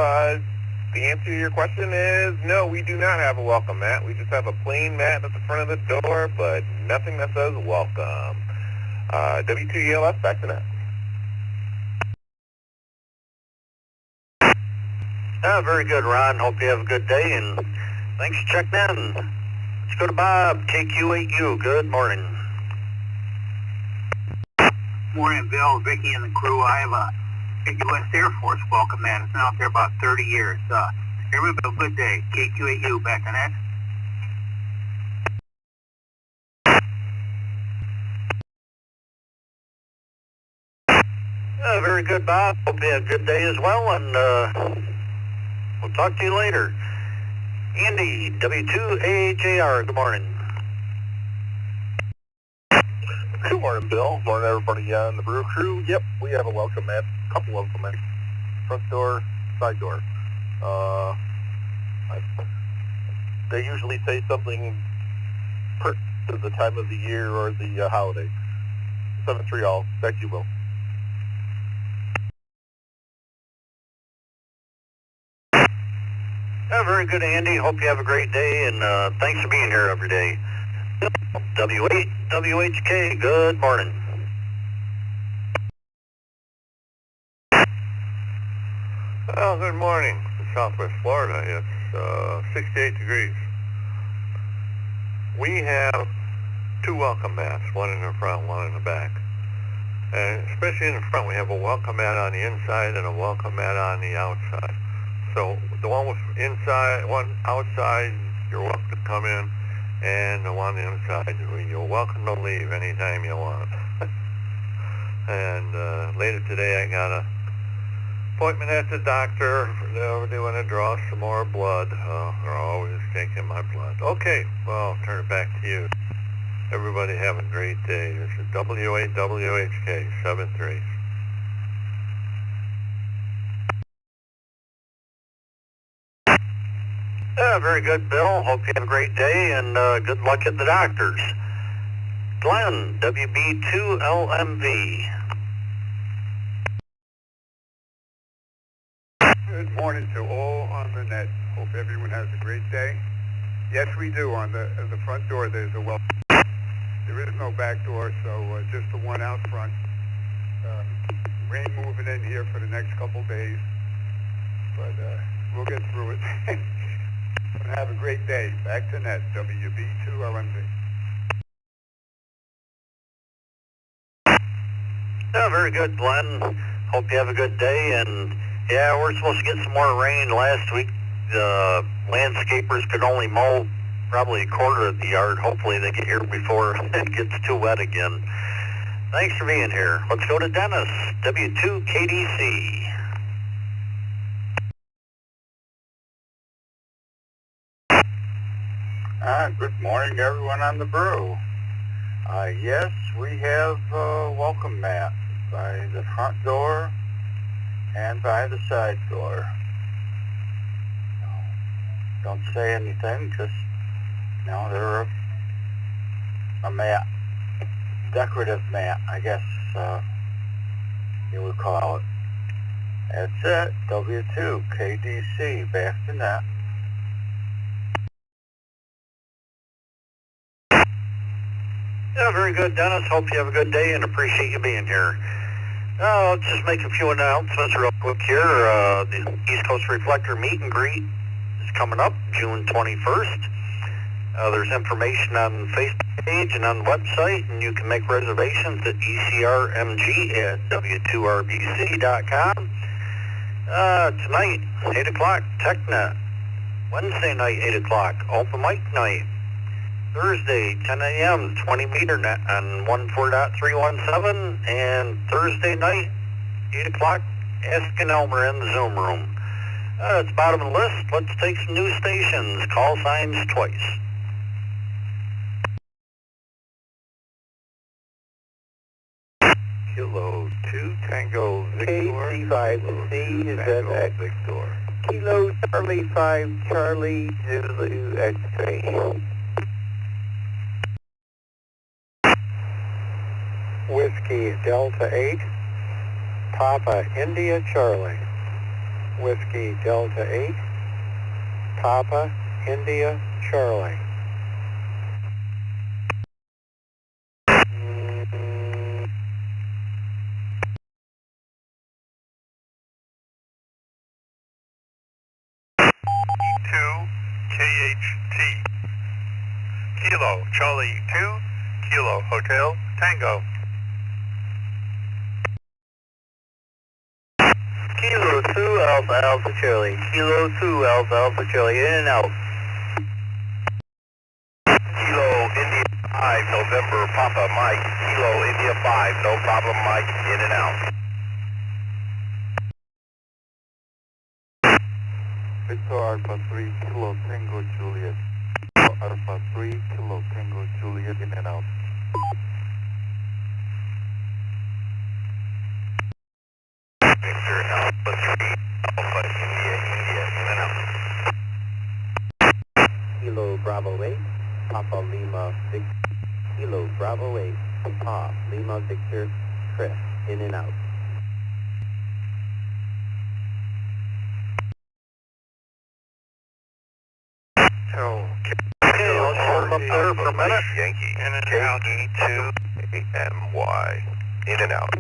The answer to your question is no, we do not have a welcome mat. We just have a plain mat at the front of the door, but nothing that says welcome. W2ELF, back to that. Very good, Ron. Hope you have a good day, and thanks for checking in. Let's go to Bob, KQ8U. Good morning. Morning, Bill, Vicky, and the crew. I have a U.S. Air Force welcome mat. It's been out there about 30 years. Everybody have a good day. KQ8U, back on that. Very good, Bob. Hope you have a good day as well, and we'll talk to you later. Andy, W2ECR, good morning. Good morning, Bill. Morning, everybody on the Brew Crew. Yep, we have a welcome mat. A couple of them, front door, side door. They usually say something per to the time of the year or the holiday. 7-3 all. Back to you, Will. Very good, Andy. Hope you have a great day, and thanks for being here every day. W8WHK, good morning. Well, good morning. Southwest Florida. It's 68 degrees. We have two welcome mats, one in the front, one in the back. And especially in the front, we have a welcome mat on the inside and a welcome mat on the outside. So the one with inside, one outside, you're welcome to come in, and the one inside, you're welcome to leave anytime you want. And later today, I got a appointment at the doctor. They're going to draw some more blood. They're always taking my blood. Okay, well, I'll turn it back to you. Everybody have a great day. This is W8WHK 73. Very good, Bill. Hope you have a great day, and good luck at the doctors. Glenn, WB2LMV. Good morning to all on the net. Hope everyone has a great day. Yes, we do. On the front door, there's a welcome. There is no back door, so just the one out front. Rain moving in here for the next couple days, but we'll get through it. Have a great day. Back to net, WB2LMV. Very good, Glenn. Hope you have a good day, and yeah, we're supposed to get some more rain. Last week, the landscapers could only mow probably a quarter of the yard. Hopefully they get here before it gets too wet again. Thanks for being here. Let's go to Dennis, W2KDC. Good morning to everyone on the brew. Yes, we have a welcome mat by the front door and by the side door. Don't say anything, just, they're a mat, decorative mat, I guess you would call it. That's it, W2KDC, back to net. Very good, Dennis. Hope you have a good day and appreciate you being here. I'll just make a few announcements real quick here. The East Coast Reflector Meet and Greet is coming up June 21st. There's information on the Facebook page and on the website, and you can make reservations at ecrmg@w2rbc.com. Tonight, 8 o'clock, TechNet. Wednesday night, 8 o'clock, Open Mic Night. Thursday, 10 a.m., 20 meter net on 14.317, and Thursday night, 8 o'clock, Ask an Elmer in the Zoom room. It's bottom of the list. Let's take some new stations. Call signs twice. Kilo 2 Tango Victor. KC5C is that Victor. Kilo Charlie 5 Charlie Zulu X-ray. Whiskey Delta 8, Papa India Charlie. Whiskey Delta 8, Papa, India, Charlie. KHT. Kilo, Charlie 2, Kilo, Hotel, Tango. Kilo 2 Alpha Alpha Charlie. Kilo 2 Alpha Alpha Charlie. In and out. Kilo, India 5, November, Papa, Mike. Kilo, India 5, no problem, Mike. In and out. Victor Alpha 3, Kilo Tango Juliet. Alpha 3, Kilo Tango Juliet, in and out. Victor Alpha 3, Alpha India, India, in and out. Kilo Bravo 8, Papa Lima Victor. Kilo Bravo 8, Papa Lima Victor, Chris, in and out. Okay, let's hold up there for a minute. Yankee, in and out. KE2AMY, in and out.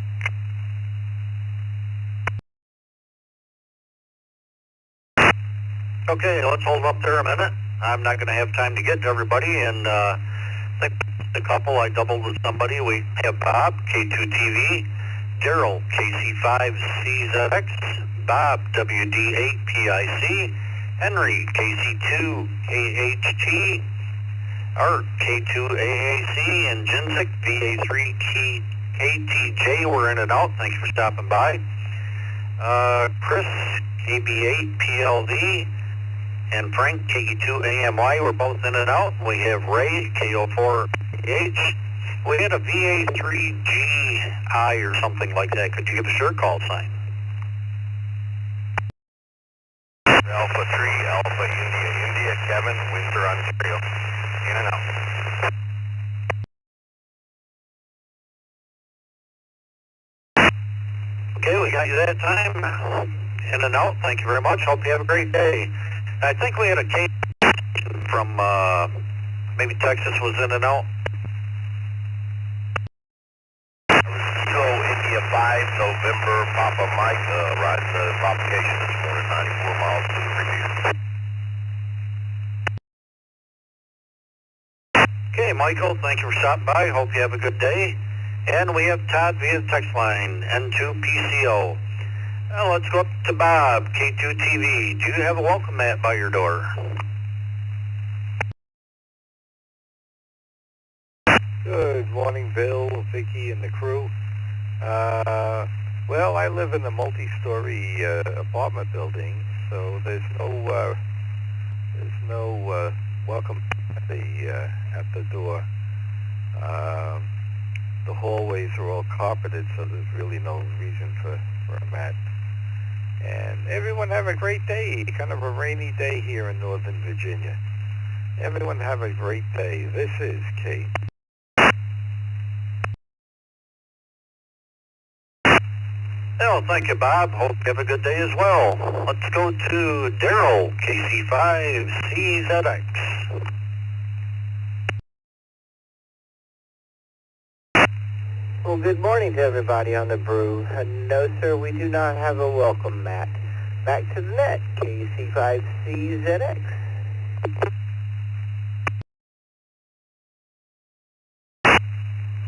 Okay, let's hold up there a minute. I'm not going to have time to get to everybody, and the couple I doubled with somebody. We have Bob, K2TV, Daryl, KC5CZX, Bob, WD8PIC, Henry, KC2AHT, Art, K2AAC, and Jinzik, VA3KTJ. We're in and out. Thanks for stopping by. Chris, KB8PLD, and Frank, KE2AMY, we're both in and out. We have Ray, KO4H. We had a VA3GI or something like that. Could you give us your call sign? Alpha 3, Alpha India, India, Kevin, Windsor, Ontario. In and out. Okay, we got you that time. In and out. Thank you very much. Hope you have a great day. I think we had a case from maybe Texas was in and out. Kilo India 5, November, Papa Mike, riding the propagation this morning, 94 miles to the review. Okay, Michael, thank you for stopping by. Hope you have a good day. And we have Todd via the text line, N2PCO. Well, let's go up to Bob, K2TV. Do you have a welcome mat by your door? Good morning, Bill, Vicky, and the crew. Well, I live in a multi-story apartment building, so there's no welcome at the door. The hallways are all carpeted, so there's really no reason for a mat. And everyone have a great day. Kind of a rainy day here in Northern Virginia. Everyone have a great day. This is Kate. Well, thank you, Bob. Hope you have a good day as well. Let's go to Daryl, KC5CZX. Well, good morning to everybody on the brew. No, sir, we do not have a welcome mat. Back to the net, KC5CZX.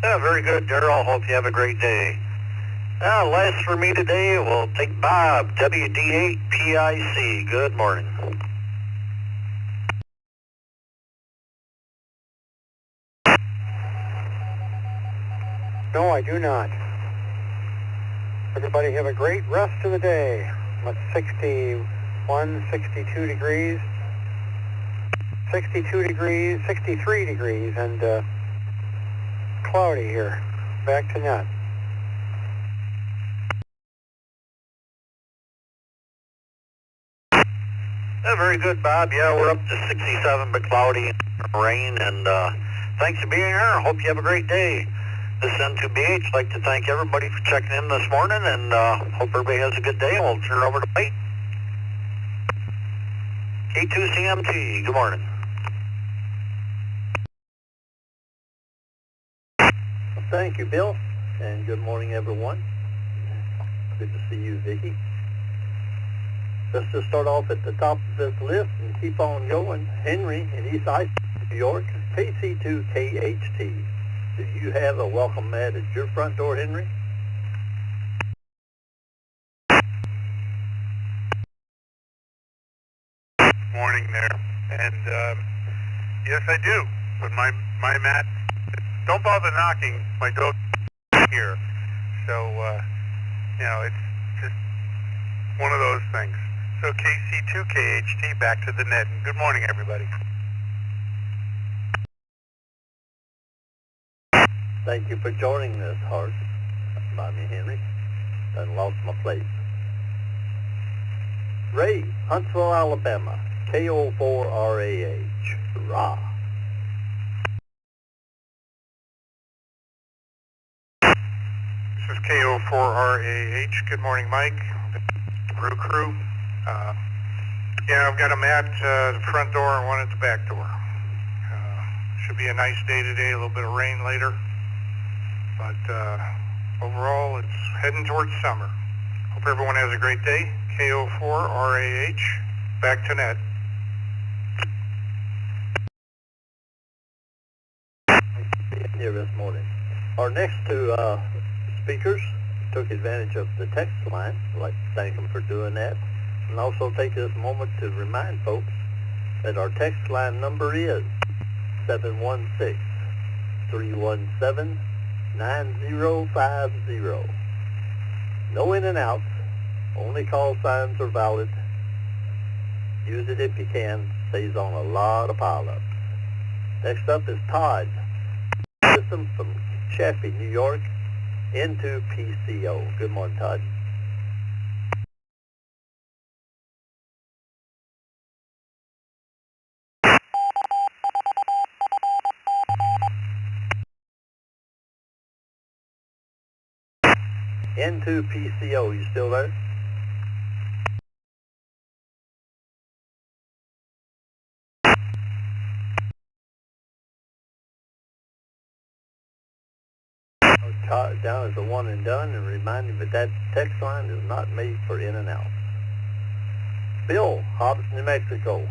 Yeah, very good, Daryl. Hope you have a great day. Last for me today, we'll take Bob, WD8PIC. Good morning. No, I do not. Everybody have a great rest of the day. It's 61, 62 degrees, 62 degrees, 63 degrees, and cloudy here. Back to net. Yeah, very good, Bob. Yeah, we're up to 67, but cloudy and rain, and thanks for being here. Hope you have a great day. This is N2BH. I'd like to thank everybody for checking in this morning, and hope everybody has a good day, and we'll turn it over to Mike. K2CMT, good morning. Thank you, Bill, and good morning, everyone. Good to see you, Vicki. Let's just start off at the top of this list and keep on going. Henry in East New York, KC2KHT. Do you have a welcome mat at your front door, Henry? Morning there, and yes, I do. But my mat, don't bother knocking. My dog here, so it's just one of those things. So KC2KHT, back to the net, and good morning, everybody. Thank you for joining this, Hart. By me, Henry. Done lost my place. Ray, Huntsville, Alabama, KO4RAH. Hurrah. This is KO4RAH. Good morning, Mike. Brew crew. Yeah, I've got a mat at the front door and one at the back door. Should be a nice day today, a little bit of rain later. But overall, it's heading towards summer. Hope everyone has a great day. KO4RAH, back to net. Thanks for being here this morning. Our next two speakers took advantage of the text line. I'd like to thank them for doing that. And also take this moment to remind folks that our text line number is 716-317-9050. No in and outs. Only call signs are valid. Use it if you can. Saves on a lot of pileups. Next up is Todd. System from Chaffee, New York, into PCO. Good morning, Todd. Into PCO, you still there? Down as a one and done, and remind you that text line is not made for in and out. Bill, Hobbs, New Mexico,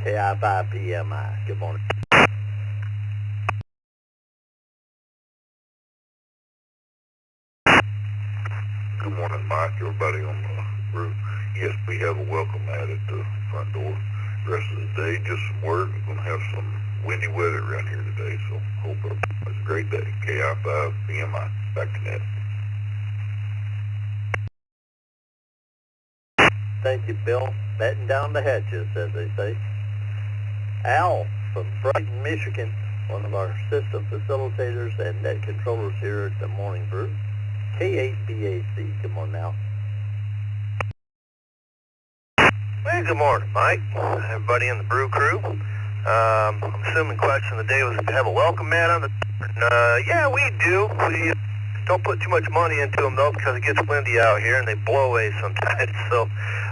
KI5PMI. Good morning. Good morning, Mike, everybody on the roof. Yes, we have a welcome mat at the front door. The rest of the day, just some work. We're going to have some windy weather around here today, so hope everybody has a great day. KI5PMI, back to net. Thank you, Bill. Batten down the hatches, as they say. Al from Brighton, Michigan, one of our system facilitators and net controllers here at the Morning Brew. K8BAC, come on now. Hey, good morning, Mike. Everybody in the brew crew. I'm assuming question of the day was to have a welcome mat on the... yeah, we do. We don't put too much money into them, though, because it gets windy out here and they blow away sometimes. So,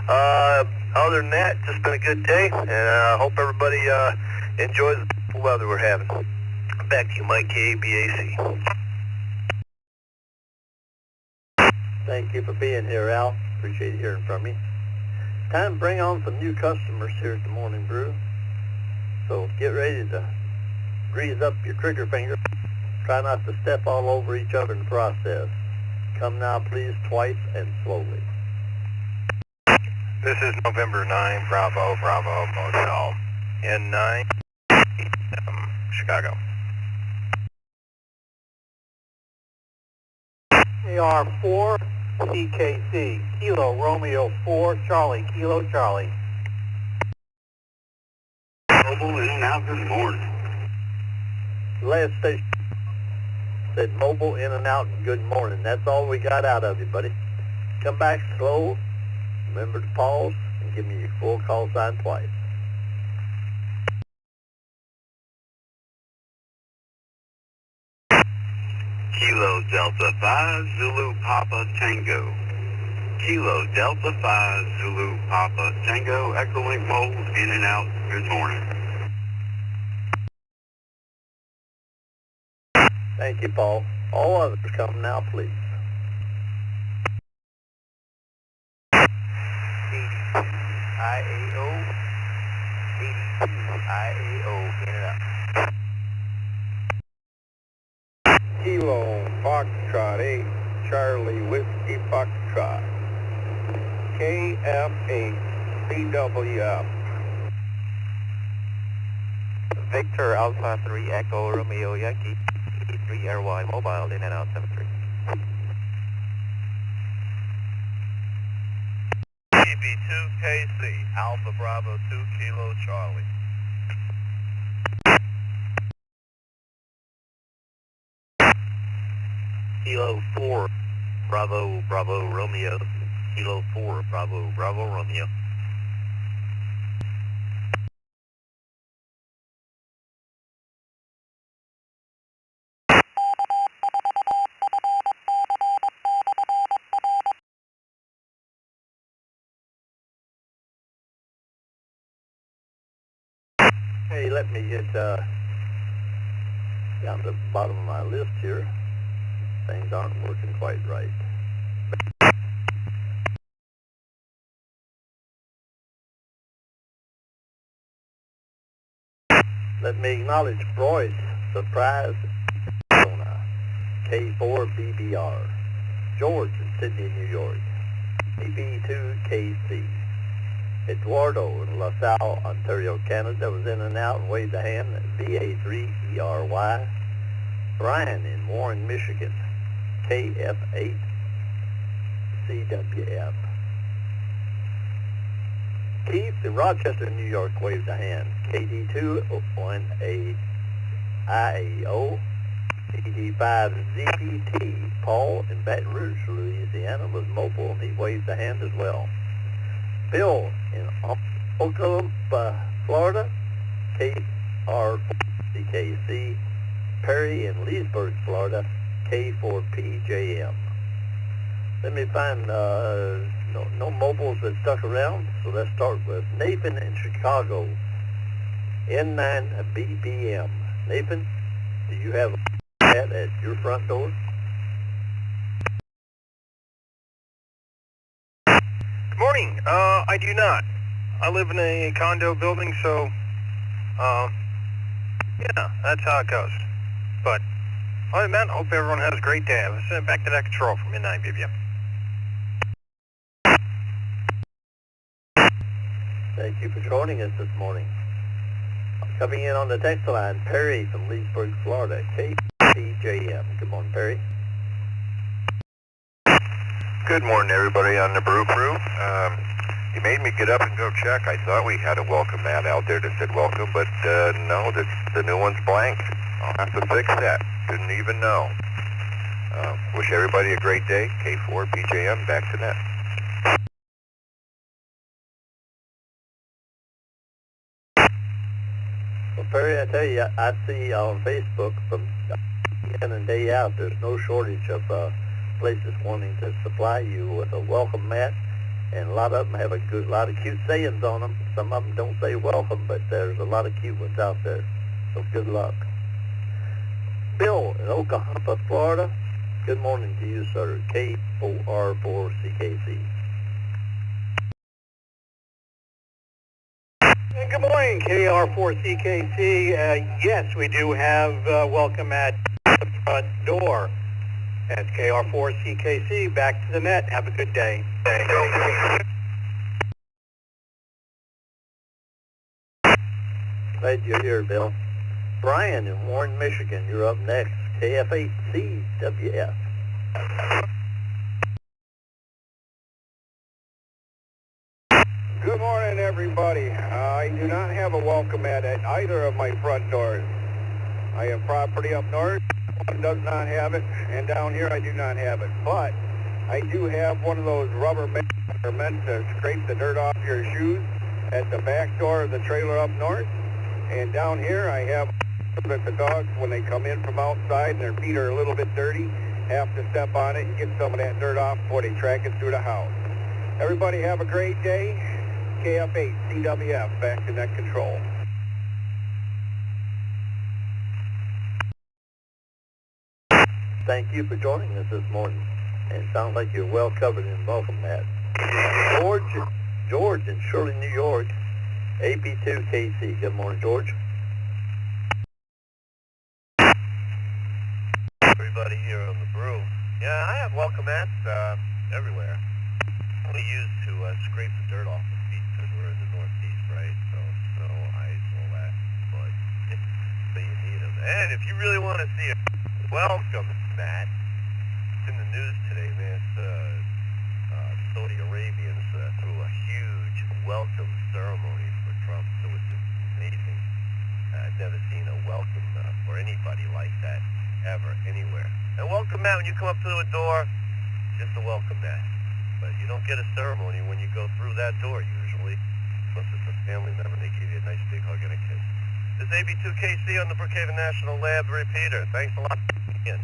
other than that, just been a good day, and I hope everybody enjoys the weather we're having. Back to you, Mike, KABAC. Thank you for being here, Al. Appreciate hearing from you. Time to bring on some new customers here at the Morning Brew. So get ready to grease up your trigger finger. Try not to step all over each other in the process. Come now, please, twice and slowly. This is November 9, Bravo, Motel, N9, Chicago. AR4, TKC, Kilo Romeo 4, Charlie, Kilo Charlie. Mobile in and out, good morning. Last station said mobile in and out and good morning. That's all we got out of you, buddy. Come back slow. Remember to pause and give me your full call sign twice. Kilo Delta 5, Zulu Papa Tango. Kilo Delta 5 Zulu Papa Tango Echo Link Mode in and out. Good morning. Thank you, Paul. All others come now, please. IAO, 82 IAO, in and out. Kilo Foxtrot 8 Charlie Whiskey Foxtrot. KF8 CWF. Victor Alpha 3 Echo Romeo Yankee 3RY Mobile in and out 73. TB2KC Alpha Bravo 2 Kilo Charlie. Kilo 4 Bravo Bravo Romeo. Kilo 4 Bravo Bravo Romeo. Hey, let me get down to the bottom of my list here. Things aren't working quite right. Let me acknowledge Royce Surprise, Arizona, K4BBR, George in Sydney, New York, TB2KC, Eduardo in LaSalle, Ontario, Canada, was in and out and waved a hand, VA3ERY, Brian in Warren, Michigan, KF8CWF, Keith in Rochester, New York, waved a hand, KD218IAO, KD5ZPT, Paul in Baton Rouge, Louisiana, was mobile and he waved a hand as well. Bill in Ocala, Florida, KR4CKC, Perry in Leesburg, Florida, K4PJM. Let me find no mobiles that stuck around, so let's start with Nathan in Chicago, N9BBM. Nathan, do you have that at your front door? Good morning. I do not. I live in a condo building, so, yeah, that's how it goes. But other than that, I hope everyone has a great day. I'll send it back to that control from N9BBM. Thank you for joining us this morning. Coming in on the text line, Perry from Leesburg, Florida, KPJM. Good morning, Perry. Good morning, everybody on the Brew Crew. You made me get up and go check. I thought we had a welcome mat out there that said welcome, but no, the new one's blank. I'll have to fix that. Didn't even know. Wish everybody a great day. K4PJM, back to net. Well, Perry, I tell you, I see on Facebook from day in and day out, there's no shortage of places wanting to supply you with a welcome mat, and a lot of them have a lot of cute sayings on them. Some of them don't say welcome, but there's a lot of cute ones out there. So good luck. Bill in Oklahoma, Florida. Good morning to you, sir. K4CKC. Good morning, KR4CKC. Yes, we do have welcome at the front door. That's KR4CKC. Back to the net. Have a good day. Glad you're here, Bill. Brian in Warren, Michigan. You're up next. KF8CWF. Good morning, everybody. I do not have a welcome mat at either of my front doors. I have property up north. One does not have it, and down here I do not have it. But I do have one of those rubber mats that are meant to scrape the dirt off your shoes at the back door of the trailer up north. And down here I have that the dogs, when they come in from outside and their feet are a little bit dirty, have to step on it and get some of that dirt off before they track it through the house. Everybody have a great day. KF8, CWF, back to net control. Thank you for joining us this morning. And it sounds like you're well covered in welcome mat. George in Shirley, New York, AP2KC. Good morning, George. Everybody here on the brew. Yeah, I have welcome mats everywhere. Only used to scrape the dirt off the feet because we're in the Northeast, right? So snow, ice, all that. But you need them. And if you really want to see a welcome mat, it's in the news today, man. Saudi Arabians threw a huge welcome ceremony for Trump. It was amazing. I've never seen a welcome for anybody like that ever, anywhere. And welcome mat, when you come up to a door, just a welcome mat. But you don't get a ceremony when you go through that door, usually. Unless it's a family member, they give you a nice big hug and a kiss. This is AB2KC on the Brookhaven National Lab repeater. Thanks a lot for being in.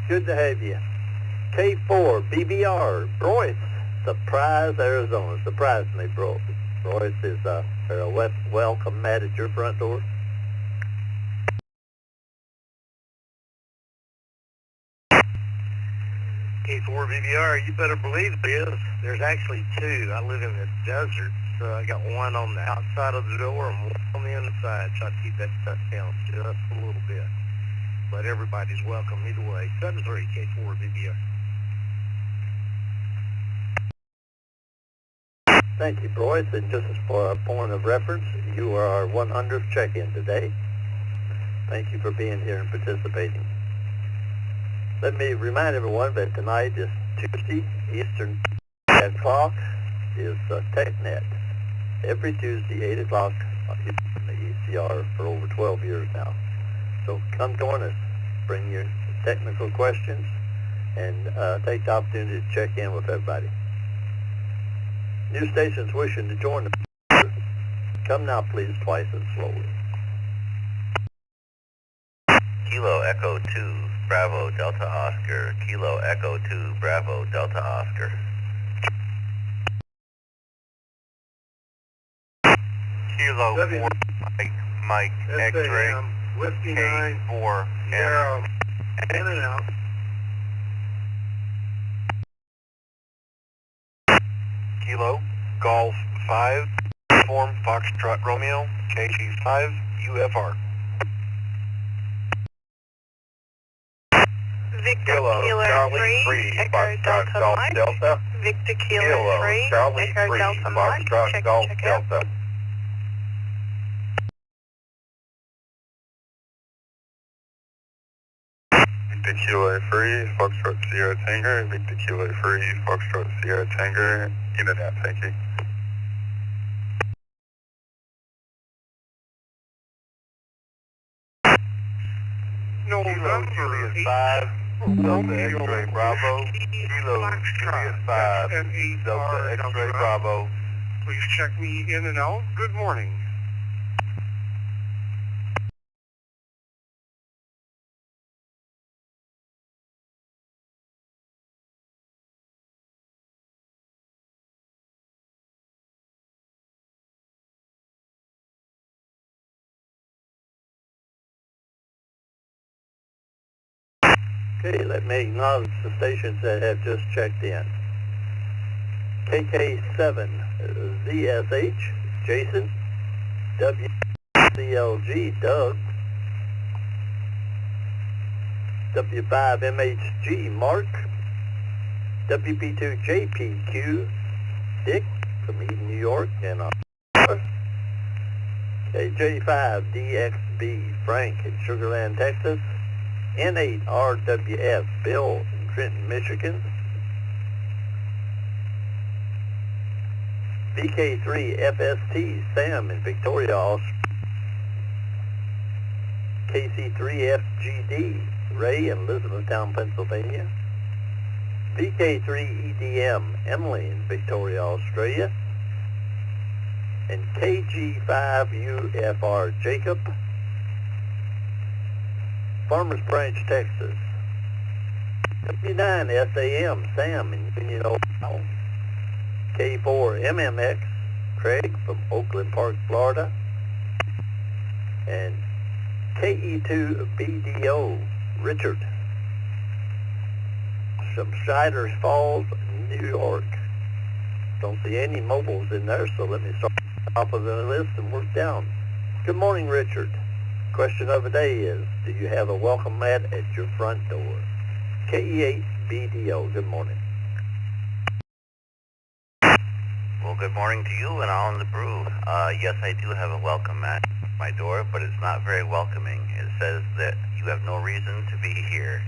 Good to have you. K4, BBR, Royce, Surprise, Arizona. Surprise me, bro. Royce, is there a welcome mat at your front door? K4 BBR, you better believe there is. There's actually two. I live in the desert, so I got one on the outside of the door and one on the inside. Try to keep that stuff down just a little bit. But everybody's welcome either way. 7-3, K4 BBR. Thank you, Royce. And just as for a point of reference, you are our 100th check-in today. Thank you for being here and participating. Let me remind everyone that tonight is Tuesday, Eastern 8 o'clock is TechNet. Every Tuesday, 8 o'clock, in the ECR for over 12 years now. So come join us. Bring your technical questions and take the opportunity to check in with everybody. New stations wishing to join the come now, please, twice and slowly. Kilo Echo 2, Bravo Delta Oscar. Kilo Echo 2, Bravo Delta Oscar. Kilo 4, Mike, X-ray, Whiskey 9, K4, Sierra, in and out. Kilo, Golf 5, Form Foxtrot Romeo, KG5, UFR. Victor Kilo, Kilo Charlie 3, Echo Foxtrot Delta Golf Mike. Delta. Victor Kilo Kilo, 3, Charlie Echo 3, Delta Mike. Foxtrot Check, Golf check out. Delta. Victor Kilo 3, Foxtrot Sierra Tango. Victor Kilo 3, Foxtrot Sierra Tango. In and out, thank you. Kilo Julius 5, Delta X-ray Bravo. Kilo Julius 5, Delta X-ray Bravo. Please check me in and out. Good morning. Okay, let me acknowledge the stations that have just checked in. KK7, ZSH, Jason, WCLG, Doug, W5MHG, Mark, WP2JPQ, Dick, from Eden, New York, and J5DXB, Frank in Sugar Land, Texas, N8RWF, Bill in Trenton, Michigan, VK3FST, Sam in Victoria, Austria, KC3FGD, Ray in Elizabethtown, Pennsylvania, VK3EDM, Emily in Victoria, Australia, and KG5UFR, Jacob, Farmers Branch, Texas. W2ECR Sam in Union, Ohio. K4MMX Craig from Oakland Park, Florida. And KE2BDO Richard from Shiders Falls, New York. Don't see any mobiles in there, so let me start top of the list and work down. Good morning, Richard. Question of the day is, do you have a welcome mat at your front door? KE8BDO, good morning. Well, good morning to you and all in the brew. Yes, I do have a welcome mat at my door, but it's not very welcoming. It says that you have no reason to be here.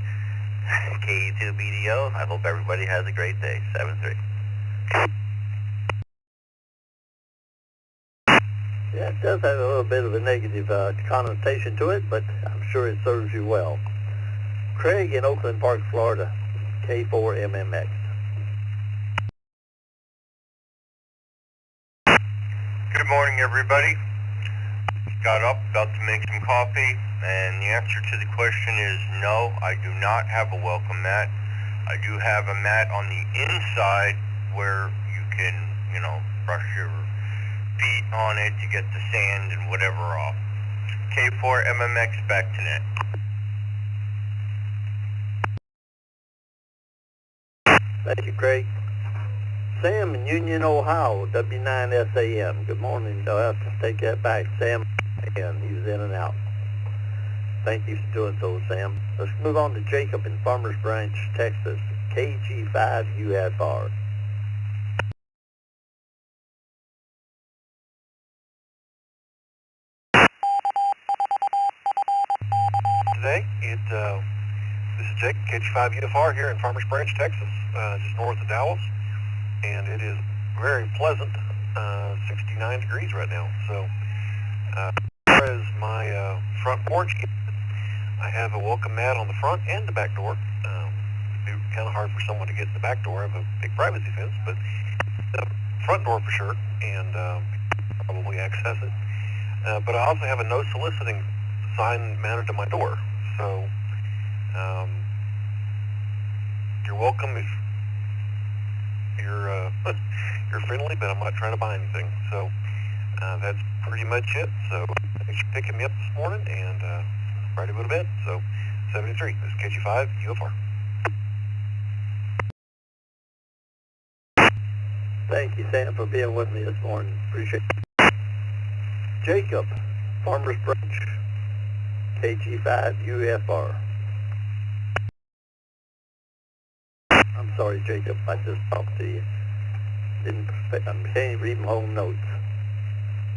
KE2BDO, I hope everybody has a great day. 7-3. Yeah, it does have a little bit of a negative connotation to it, but I'm sure it serves you well. Craig in Oakland Park, Florida, K4MMX. Good morning, everybody. Got up, about to make some coffee, and the answer to the question is no, I do not have a welcome mat. I do have a mat on the inside where you can, brush your feet on it to get the sand and whatever off. K4MMX back to net. Thank you, Craig. Sam in Union, Ohio, W9SAM. Good morning. I'll have to take that back. Sam, and he was in and out. Thank you for doing so, Sam. Let's move on to Jacob in Farmers Branch, Texas, KG5UFR. Today, this is Jake, KG5UFR here in Farmers Branch, Texas, just north of Dallas, and it is very pleasant, 69 degrees right now. So, as far as my front porch, I have a welcome mat on the front and the back door. It'd be kind of hard for someone to get to the back door. I have a big privacy fence, but the front door for sure, and probably access it. But I also have a no soliciting sign mounted to my door. So, you're welcome if you're friendly, but I'm not trying to buy anything. So, that's pretty much it. So, thanks for picking me up this morning, and ready to go to bed. So, 73, this is KG5 UFR. Thank you, Sam, for being with me this morning. Appreciate it. Jacob, Farmers Branch, KG5UFR. I'm sorry, Jacob, I just talked to you. I can't read my own notes.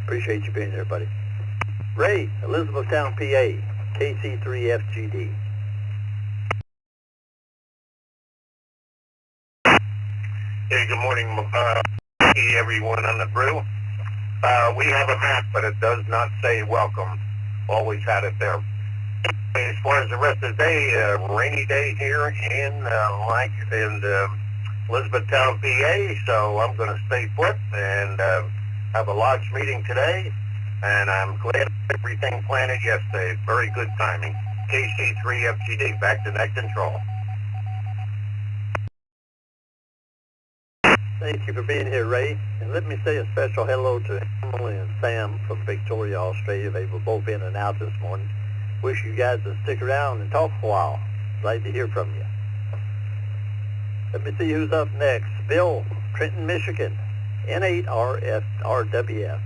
Appreciate you being here, buddy. Ray, Elizabethtown, PA, KC3FGD. Hey, good morning, everyone on the brew. We have a map, but it does not say welcome. Always had it there. As far as the rest of the day, rainy day here in Elizabethtown, PA, so I'm going to stay put and have a lodge meeting today, and I'm glad everything planted yesterday. Very good timing. KC3FGD, back to net control. Thank you for being here, Ray. And let me say a special hello to Emily and Sam from Victoria, Australia. They were both in and out this morning. Wish you guys to stick around and talk for a while. Glad to hear from you. Let me see who's up next. Bill, Trenton, Michigan, N8RWF.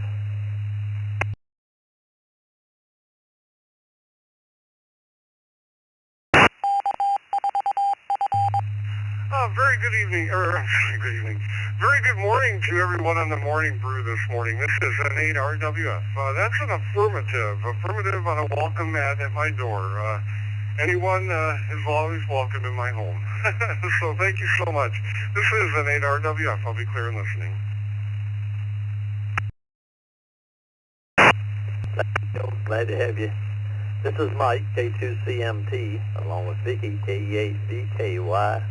Very good evening, very good morning to everyone on the Morning Brew this morning. This is an 8RWF. That's an affirmative on a welcome mat at my door. Anyone is always welcome in my home. So thank you so much. This is an 8RWF. I'll be clear and listening. Glad to have you. This is Mike, K2CMT, along with Vicky, KE8VKY.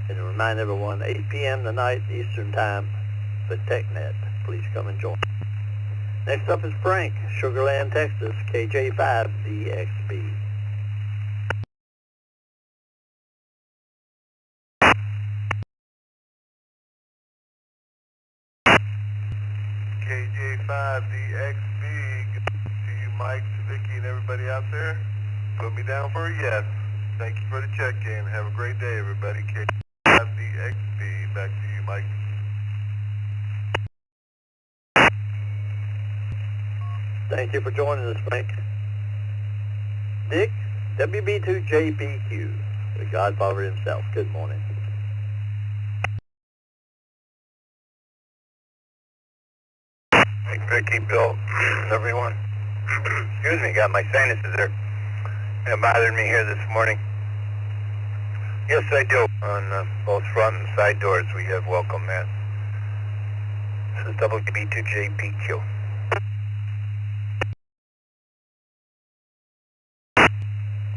And to remind everyone, 8 p.m. tonight, Eastern Time, the TechNet. Please come and join. Next up is Frank, Sugarland, Texas, KJ5DXB. K5DXB. Good to see you, Mike, Vicky, and everybody out there. Put me down for a yes. Thank you for the check-in. Have a great day, everybody. K5DXB. Back to you, Mike. Thank you for joining us, Frank. Dick, WB2JPQ, the Godfather himself. Good morning. Hey, Vicky, Bill, everyone. Excuse me, got my sinuses there. It bothered me here this morning. Yes, I do. On both front and side doors, we have welcome mats. This is WB2JPQ.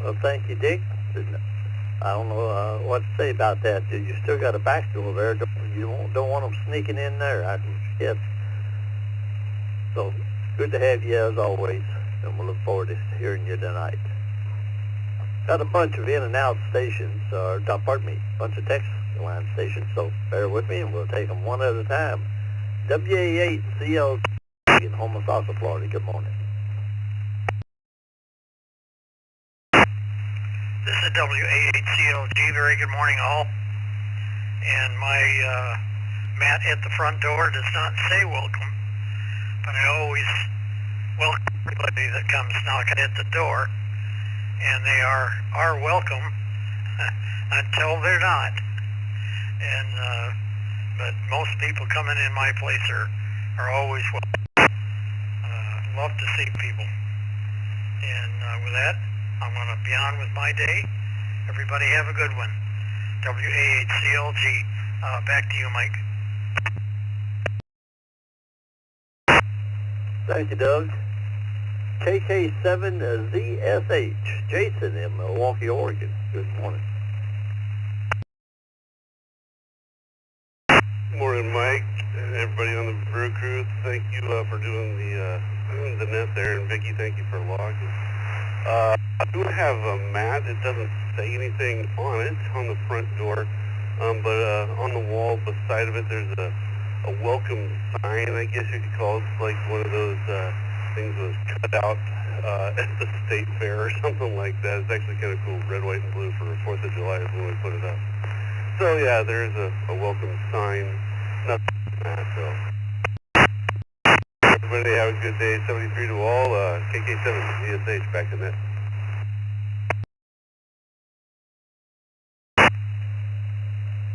Well, thank you, Dick. I don't know what to say about that. You still got a back door there. You don't want them sneaking in there. I guess. So, good to have you as always, and we'll look forward to hearing you tonight. Got a bunch of in and out stations, bunch of text line stations, so bear with me and we'll take them one at a time. W2ECR in Homosassa, Florida. Good morning. This is W2ECR. Very good morning, all. And my mat at the front door does not say welcome, but I always welcome everybody that comes knocking at the door, and they are welcome until they're not. And but most people coming in my place are always welcome. Love to see people. And with that, I'm going to be on with my day. Everybody have a good one. WAHCLG. Back to you, Mike. Thank you, Doug. KK7ZSH. Jason in Milwaukee, Oregon. Good morning. Good morning, Mike, and everybody on the brew crew. Thank you for doing the net there, and Vicky, thank you for logging. I do have a mat. It doesn't say anything on it on the front door, but on the wall beside of it, there's a welcome sign, I guess you could call it. It's like one of those things that was cut out at the state fair or something like that. It's actually kind of cool, red, white, and blue for 4th of July is when we put it up. So yeah, there's a welcome sign. Nothing like that, so. Everybody have a good day. 73 to all. KK7 ESH back in that.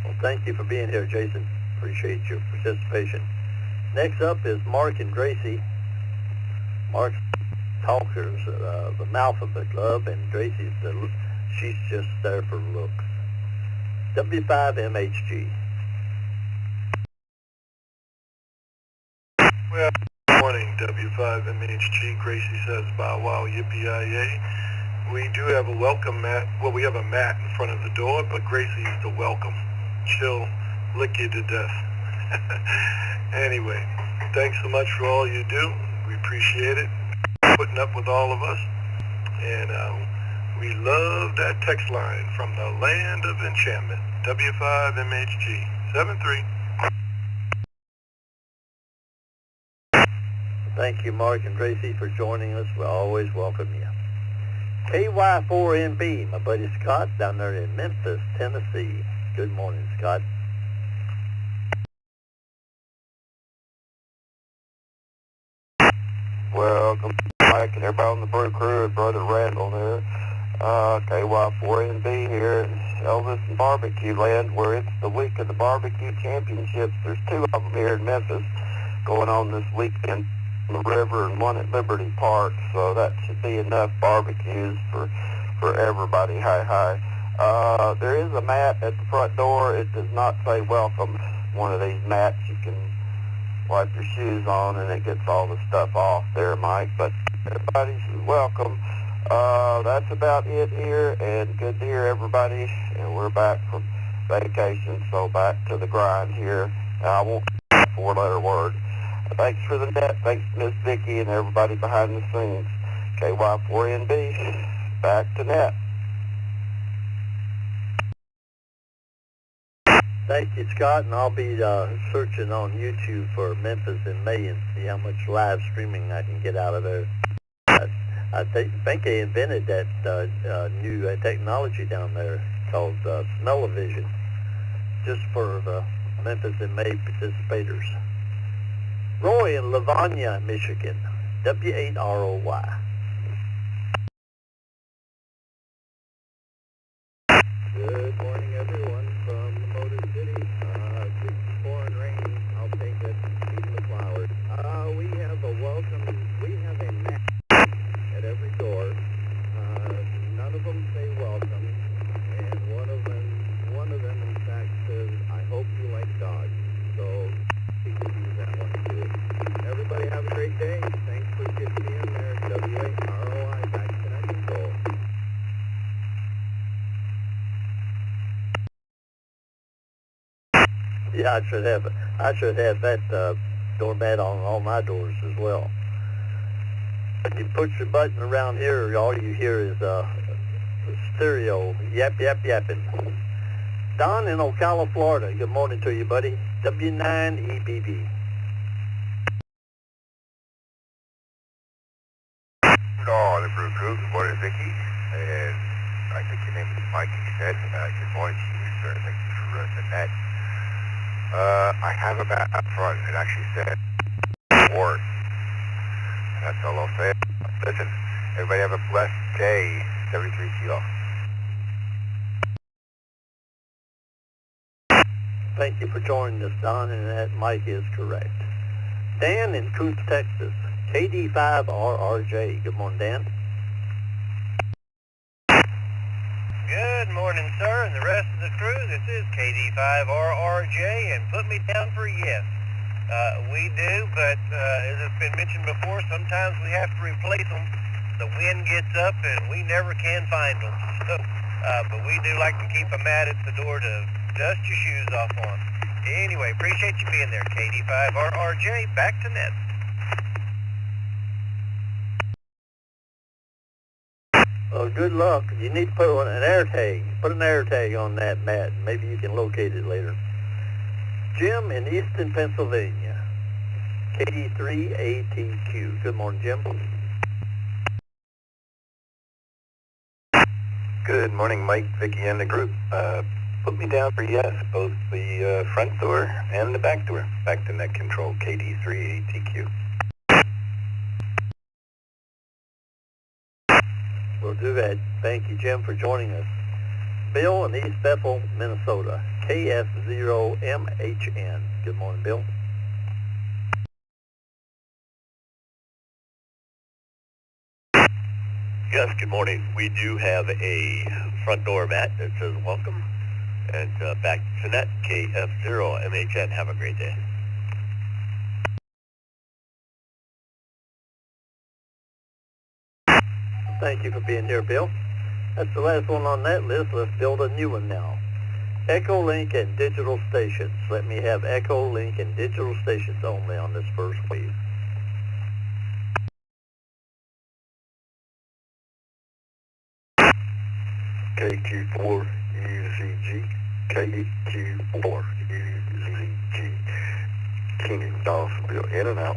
Well, thank you for being here, Jason. Appreciate your participation. Next up is Mark and Gracie. Mark's talkers, the mouth of the club, and Gracie's she's just there for looks. W5MHG. Well, good morning, W5MHG. Gracie says, bow wow, yippee-yi-yay. We do have a welcome mat. Well, we have a mat in front of the door, but Gracie is the welcome. She'll lick you to death. Anyway, thanks so much for all you do. We appreciate it. Putting up with all of us. And we love that text line from the land of enchantment. W5MHG 73. Thank you, Mark and Gracie, for joining us. We always welcome you. KY4NB, my buddy Scott down there in Memphis, Tennessee. Good morning, Scott. Welcome, Mike, and everybody on the brew crew, and Brother Randall there. KY4NB here in Elvis and Barbecue Land, where it's the week of the barbecue championships. There's 2 of them here in Memphis going on this weekend on the river and one at Liberty Park, so that should be enough barbecues for everybody. Hi. There is a mat at the front door. It does not say welcome. One of these mats you can wipe your shoes on and it gets all the stuff off there, Mike, but everybody's welcome. That's about it here, and good to hear everybody, and we're back from vacation, so back to the grind here. I won't say a 4-letter word. Thanks for the net. Thanks to Miss Vicky and everybody behind the scenes. KY4NB, back to net. Thank you, Scott, and I'll be searching on YouTube for Memphis in May and see how much live streaming I can get out of there. I think they invented that new technology down there called smell-o-vision, just for the Memphis in May participators. Roy in Livonia, Michigan, W8ROY. Good morning, everyone, from the Motor City. It's pouring rain. I'll take it. Feeding the flowers. We have a mat at every door. None of them say welcome, and one of them, in fact, says, "I hope you like dogs." So he could use that one too. Everybody have a great day. Thanks for getting me in there. W8ROI, back to that control. Yeah, I should have that doormat on all my doors as well. When you push the button around here, all you hear is stereo yapping. Don in Ocala, Florida. Good morning to you, buddy. W9EBB. Oh, the Brew Crew. Good morning, Vicky. And I think your name is Mike. You said good morning to you, sir. Thank you for the net. I have a mat up front. It actually said Ward. And that's all I'll say. Listen, everybody have a blessed day. 73CL. Thank you for joining us, Don, and that Mike is correct. Dan in Coons, Texas, KD5RRJ. Good morning, Dan. Good morning, sir, and the rest of the crew. This is KD5RRJ, and put me down for yes. We do, but as has been mentioned before, sometimes we have to replace them. The wind gets up, and we never can find them. So, but we do like to keep a mat at the door to dust your shoes off on. Anyway, appreciate you being there, KD5RRJ. Back to net. Well, good luck. You need to put an air tag. Put an air tag on that mat. Maybe you can locate it later. Jim in Easton, Pennsylvania, KD3ATQ. Good morning, Jim. Good morning, Mike, Vicky, and the group. Put me down for yes, both the front door and the back door. Back to net control, KD3ATQ. We'll do that. Thank you, Jim, for joining us. Bill in East Bethel, Minnesota, KF0MHN. Good morning, Bill. Yes, good morning. We do have a front door mat that says welcome. And back to net, KF0MHN. Have a great day. Thank you for being here, Bill. That's the last one on that list. Let's build a new one now. Echo Link and digital stations. Let me have Echo Link and digital stations only on this first wave. KQ4UZG, KQ4UZG, King and Dawsonville, in and out.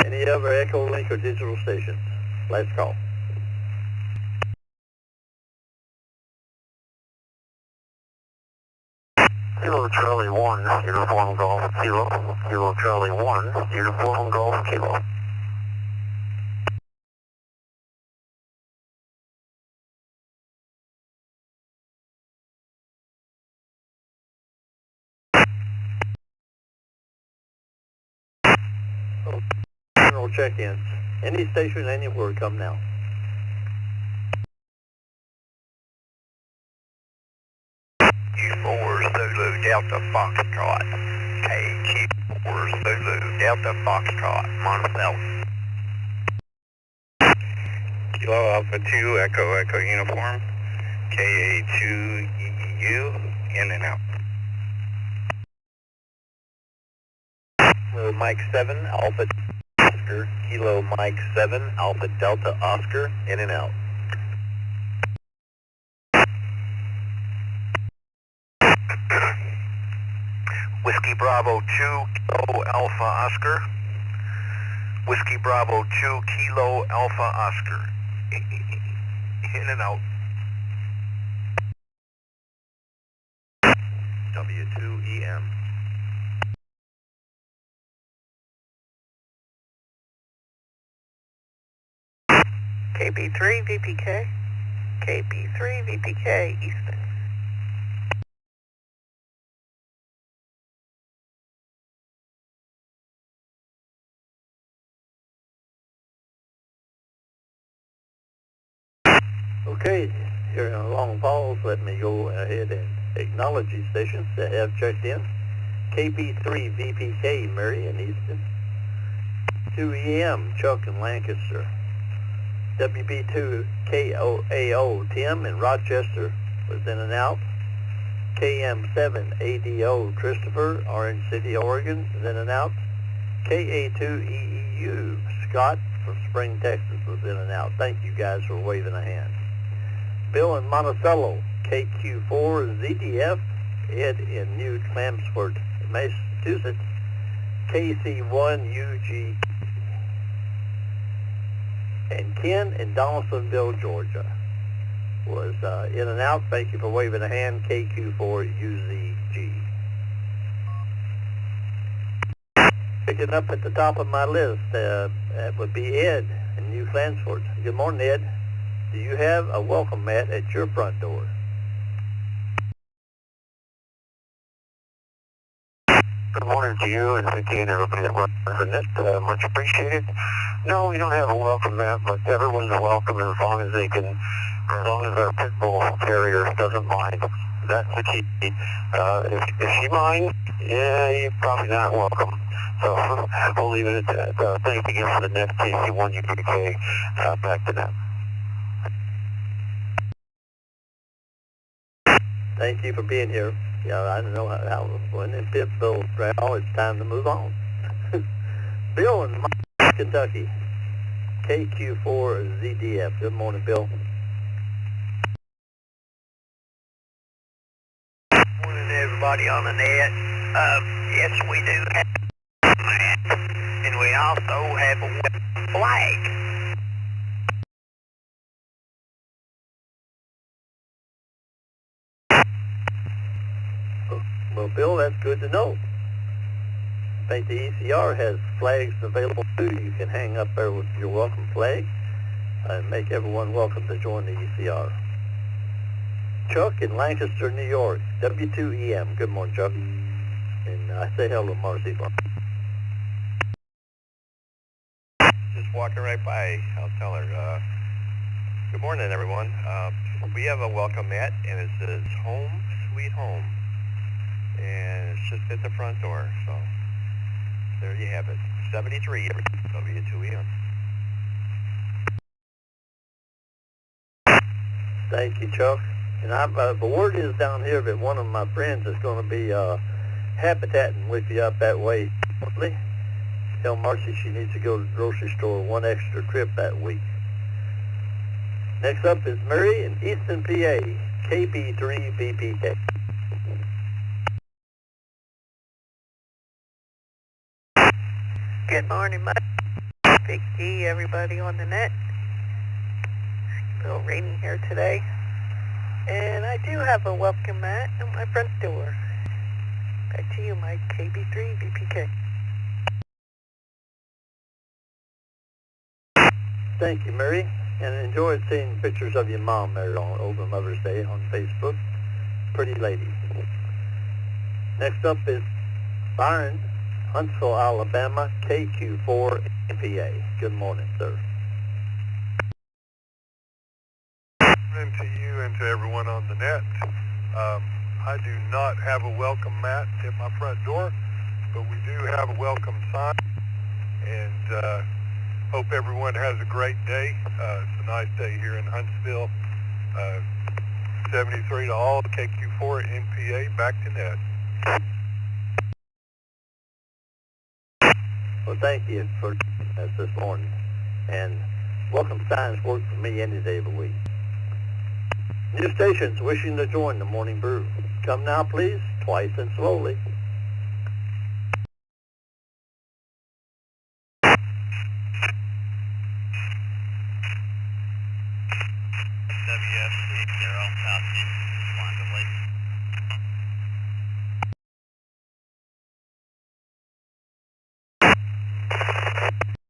Any other Echo Link or digital stations? Last call. Kilo Charlie 1, Uniform Golf Kilo. Kilo Charlie 1, Uniform Golf Kilo. General check-ins. Any station anywhere, come now. Q4 Zulu Delta Foxtrot. KQ4 Zulu Delta Foxtrot. Montefiore. Kilo Alpha 2 Echo Uniform. KA2EEU, in and out. Kilo Mike 7, Alpha Oscar. Kilo Mike 7, Alpha Delta Oscar, in and out. Whiskey Bravo 2, Kilo Alpha Oscar. Whiskey Bravo 2, Kilo Alpha Oscar. In and out. W2EM. KB3 VPK. KB3 VPK Easton. Okay, here in Long Falls, let me go ahead and acknowledge these stations that have checked in. KP3 VPK, Mary and Easton. 2EM, Chuck and Lancaster. WB2 KOAO, Tim in Rochester was in and out. KM7 ADO, Christopher, Orange City, Oregon, is in and out. KA2EEU, Scott from Spring, Texas, was in and out. Thank you guys for waving a hand. Bill in Monticello, KQ4 ZDF, Ed in New Chelmsford, Massachusetts, KC1UG, and Ken in Donaldsonville, Georgia, was in and out. Thank you for waving a hand, KQ4UZG. Picking up at the top of my list, that would be Ed in New Chelmsford. Good morning, Ed. Do you have a welcome mat at your front door? Good morning to you and Vicky and everybody that runs the net. Much appreciated. No, we don't have a welcome mat, but everyone's welcome as long as they can, as long as our pit bull carrier doesn't mind. That's the key. If she minds, yeah, you're probably not welcome. So we'll leave it at that. Thanks again for the net, KC1UPK. Back to that. Thank you for being here. Yeah, I don't know how when the pit bull growl, it's time to move on. Bill in Kentucky, KQ4ZDF. Good morning, Bill. Morning, everybody on the net. Yes, we do have a mat, and we also have a flag. Well, Bill, that's good to know. I think the ECR has flags available too. You can hang up there with your welcome flag and make everyone welcome to join the ECR. Chuck in Lancaster, New York, W2EM. Good morning, Chuck. And I say hello to Marcy for me. Just walking right by, I'll tell her. Good morning, everyone. We have a welcome mat, and it says Home Sweet Home. And it's just at the front door, so there you have it. 73 W2EM. Thank you, Chuck. And the word is down here that one of my friends is going to be habitating with you up that way. Tell Marcy she needs to go to the grocery store one extra trip that week. Next up is Murray in Easton, PA, KB3VPK. Good morning, Mike. Vicky, everybody on the net. A little rainy here today. And I do have a welcome mat at my front door. Back to you, Mike, KB3 VPK. Thank you, Mary. And enjoyed seeing pictures of your mom there over Mother's Day on Facebook. Pretty lady. Next up is Byron, Huntsville, Alabama, KQ4 MPA. Good morning, sir. Good morning to you and to everyone on the net. I do not have a welcome mat at my front door, but we do have a welcome sign, and hope everyone has a great day. It's a nice day here in Huntsville. 73 to all, KQ4 NPA, back to net. Well, thank you for us this morning. And welcome signs work for me any day of the week. New stations wishing to join the Morning Brew. Come now, please, twice and slowly. WFC 0 Southeast, Wanda Lake.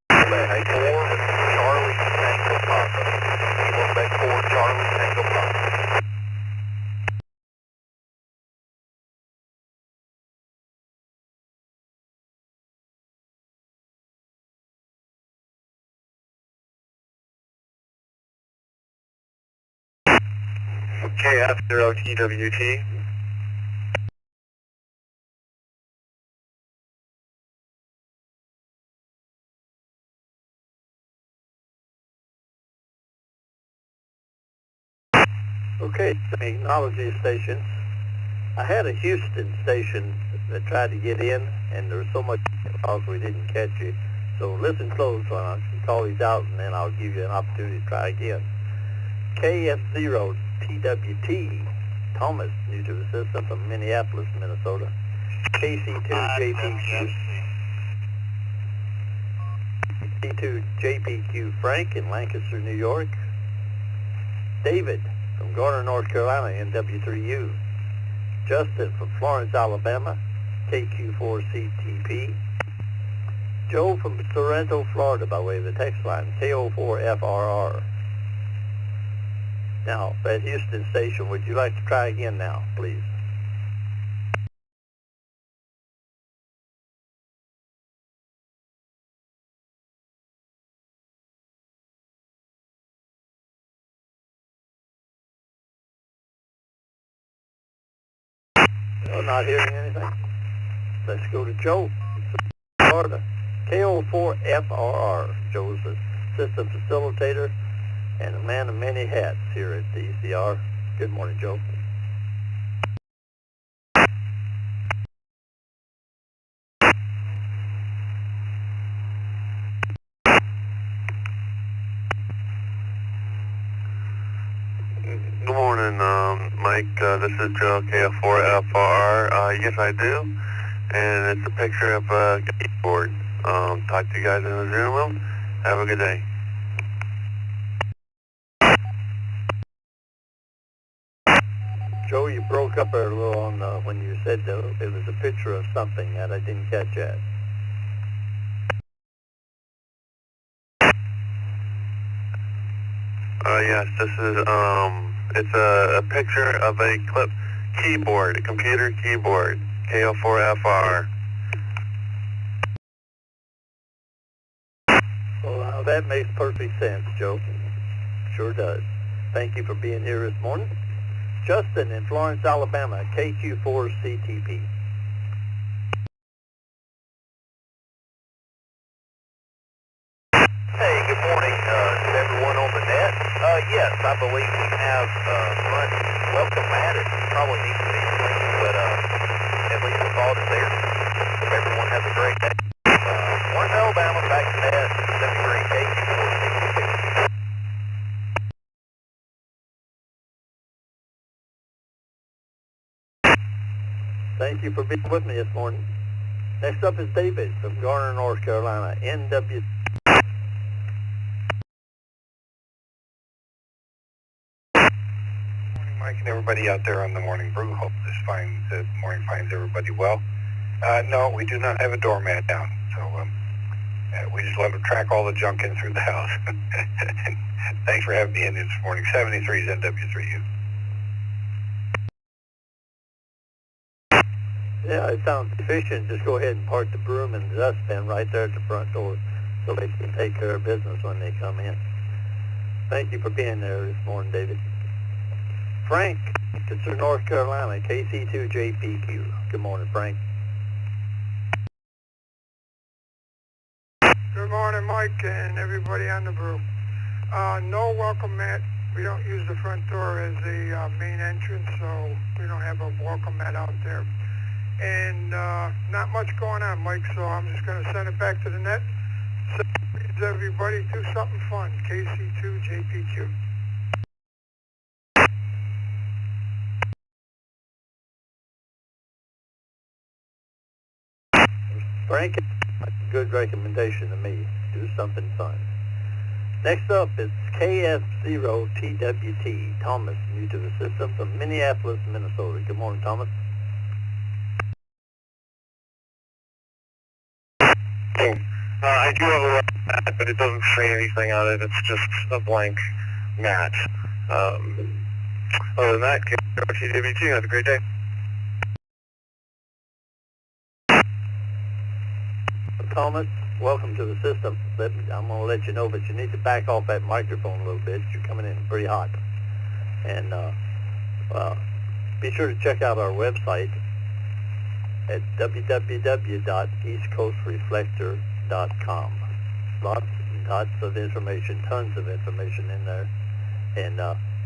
Quebec 4, Charlie Tango Papa. Quebec 4, Charlie Tango Papa. KF0TWT. Okay, technology stations. I had a Houston station that tried to get in, and there was so much calls we didn't catch you. So listen close when I call these out, and then I'll give you an opportunity to try again. KF0TWT, Thomas, new to the system from Minneapolis, Minnesota. KC2JPQ. KC2JPQ Frank in Lancaster, New York. David from Garner, North Carolina, NW3U. Justin from Florence, Alabama, KQ4CTP. Joe from Sorrento, Florida, by way of the text line, KO4FRR. Now, at Houston Station, would you like to try again now, please? No, not hearing anything. Let's go to Joe, Florida. KO4FRR. Joe's the system facilitator and a man of many hats here at the ECR. Good morning, Joe. Good morning, Mike. This is Joe, KF4FR. Yes, I do. And it's a picture of a keyboard. Talk to you guys in the Zoom room. Have a good day. Joe, you broke up there a little on when you said it was a picture of something that I didn't catch yet. Yes, this is, it's a picture of a keyboard, a computer keyboard, KO4FR. Well, that makes perfect sense, Joe. Sure does. Thank you for being here this morning. Justin in Florence, Alabama, KQ4CTP. Hey, good morning to everyone on the net. Yes, I believe we have front welcome mat. It probably needs to be cleaned, but at least the thought's there. Hope everyone has a great day. Florence, Alabama, back to net, 73 KQ4CTP. Thank you for being with me this morning. Next up is David from Garner, North Carolina, NW. Morning, Mike, and everybody out there on the Morning Brew. Hope this morning finds everybody well. No, we do not have a doormat down, so we just let them track all the junk in through the house. Thanks for having me in this morning. 73 is NW3U. Yeah, it sounds efficient. Just go ahead and park the broom and the dustbin right there at the front door so they can take care of business when they come in. Thank you for being there this morning, David. Frank, Lancaster, North Carolina, KC2JPQ. Good morning, Frank. Good morning, Mike, and everybody on the brew. No welcome mat We don't use the front door as a main entrance, so we don't have a welcome mat out there. And not much going on, Mike, so I'm just going to send it back to the net. So please, everybody, do something fun. KC2JPQ. Frank, that's a good recommendation to me. Do something fun. Next up is KF0TWT, Thomas, new to the system from Minneapolis, Minnesota. Good morning, Thomas. I do have a welcome mat, but it doesn't say anything on it. It's just a blank mat. Other than that, KF0TWT, have a great day. Thomas, welcome to the system. I'm going to let you know, but you need to back off that microphone a little bit. You're coming in pretty hot. And be sure to check out our website at www.eastcoastreflector.com. Lots of information, tons of information in there. And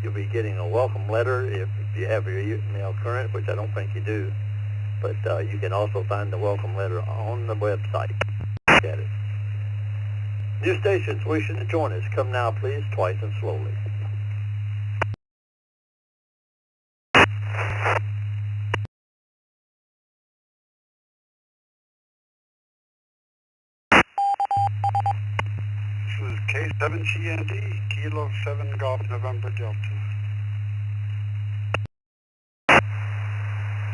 you'll be getting a welcome letter if you have your email current, which I don't think you do. But you can also find the welcome letter on the website. Look at it. New stations wishing to join us. Come now, please, twice and slowly. This is K7GND, Kilo 7 Golf November Delta.